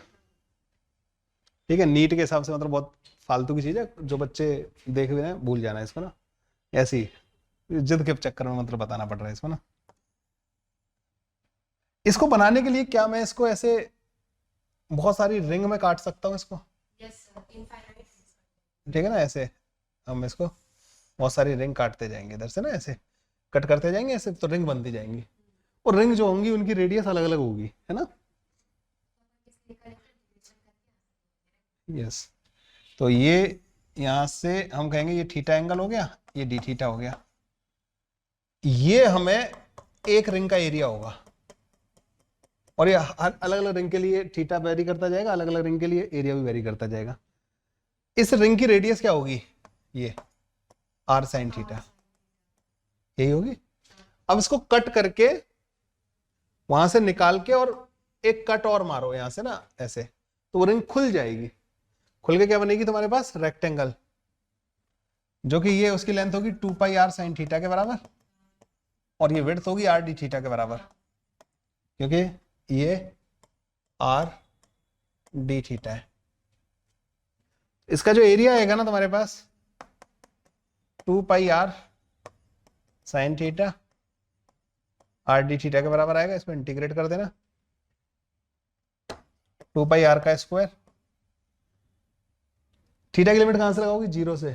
S1: ठीक है। नीट के हिसाब से मतलब बहुत फालतू की चीज है, जो बच्चे देख रहे हैं भूल जाना है इसको ना, ऐसी जिद के चक्कर में मतलब बताना पड़ रहा है इसको ना। इसको बनाने के लिए क्या मैं इसको ऐसे बहुत सारी रिंग में काट सकता हूँ इसको? ठीक है ना, ऐसे हम इसको बहुत सारी रिंग काटते जाएंगे इधर से ना, ऐसे कट करते जाएंगे ऐसे, तो रिंग बनती जाएंगी, और रिंग जो होंगी उनकी रेडियस अलग अलग होगी, है ना। यस, तो ये यहां से हम कहेंगे ये थीटा एंगल हो गया, ये डी थीटा हो गया। ये हमें एक रिंग का एरिया होगा, और ये अलग अलग रिंग के लिए थीटा वेरी करता जाएगा, अलग अलग रिंग के लिए एरिया भी वेरी करता जाएगा। इस रिंग की रेडियस क्या होगी? ये आर साइन थीटा, यही होगी। अब इसको कट करके वहां से निकाल के और एक कट और मारो यहां से ना ऐसे, तो वो रिंग खुल जाएगी। खुल के क्या बनेगी तुम्हारे पास? रेक्टेंगल, जो कि ये उसकी लेंथ होगी 2 पाई आर साइन थीटा के बराबर, और ये विड्थ होगी आर डी थीटा के बराबर, क्योंकि ये आर डी थीटा है। इसका जो एरिया आएगा ना तुम्हारे पास 2 pi r sine theta r d theta के बराबर आएगा। इसको इंटीग्रेट कर देना, 2 पाई आर का स्क्वायर, थीटा की लिमिट कहां से लगाओगी? 0 से।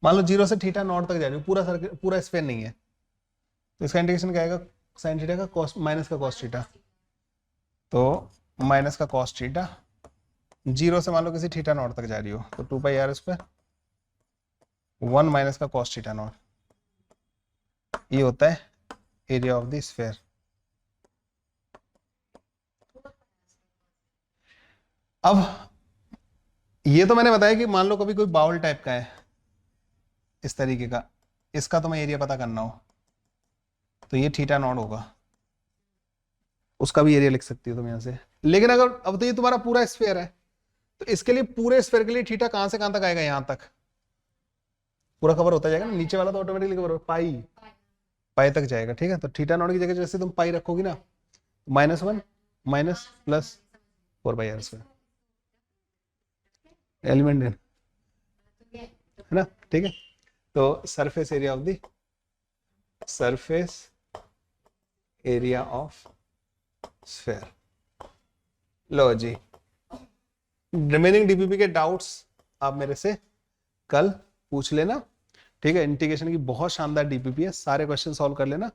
S1: मान लो 0 से थीटा नॉट तक जा रही हो, पूरा सर्कल पूरा स्फीयर नहीं है, तो इसका इंटीग्रेशन क्या आएगा? साइन थीटा का कॉस माइनस का कॉस थीटा, तो माइनस का कॉस थीटा, 0 से मान लो किसी थीटा नॉट तक जा रही हो, तो 2 पाई आर स्क्वायर 1 माइनस का कॉस थीटा नॉट, ये होता है एरिया ऑफ द स्फीयर। अब ये तो मैंने बताया कि मान लो कभी कोई बाउल टाइप का है इस तरीके का, इसका तुम्हें एरिया पता करना हो, तो ये थीटा नॉट होगा, उसका भी एरिया लिख सकती हो तुम यहां से। लेकिन अगर अब तो ये तुम्हारा पूरा स्फीयर है, तो इसके लिए पूरे स्फीयर के लिए थीटा कहां से कहां तक आएगा? यहां तक पूरा कवर होता जाएगा ना, नीचे वाला तो ऑटोमेटिकली कवर पाई तक जाएगा, ठीक है। तो थीटा नॉट की जगह जैसे तुम पाई रखोगी ना, -1 माइनस प्लस 4/r², एलिमेंट है ना, ठीक है। तो surface area of the sphere. लो जी, रिमेनिंग डीपीपी के डाउट्स आप मेरे से कल पूछ लेना, ठीक है। इंटीग्रेशन की बहुत शानदार डीपीपी है, सारे क्वेश्चन सॉल्व कर लेना।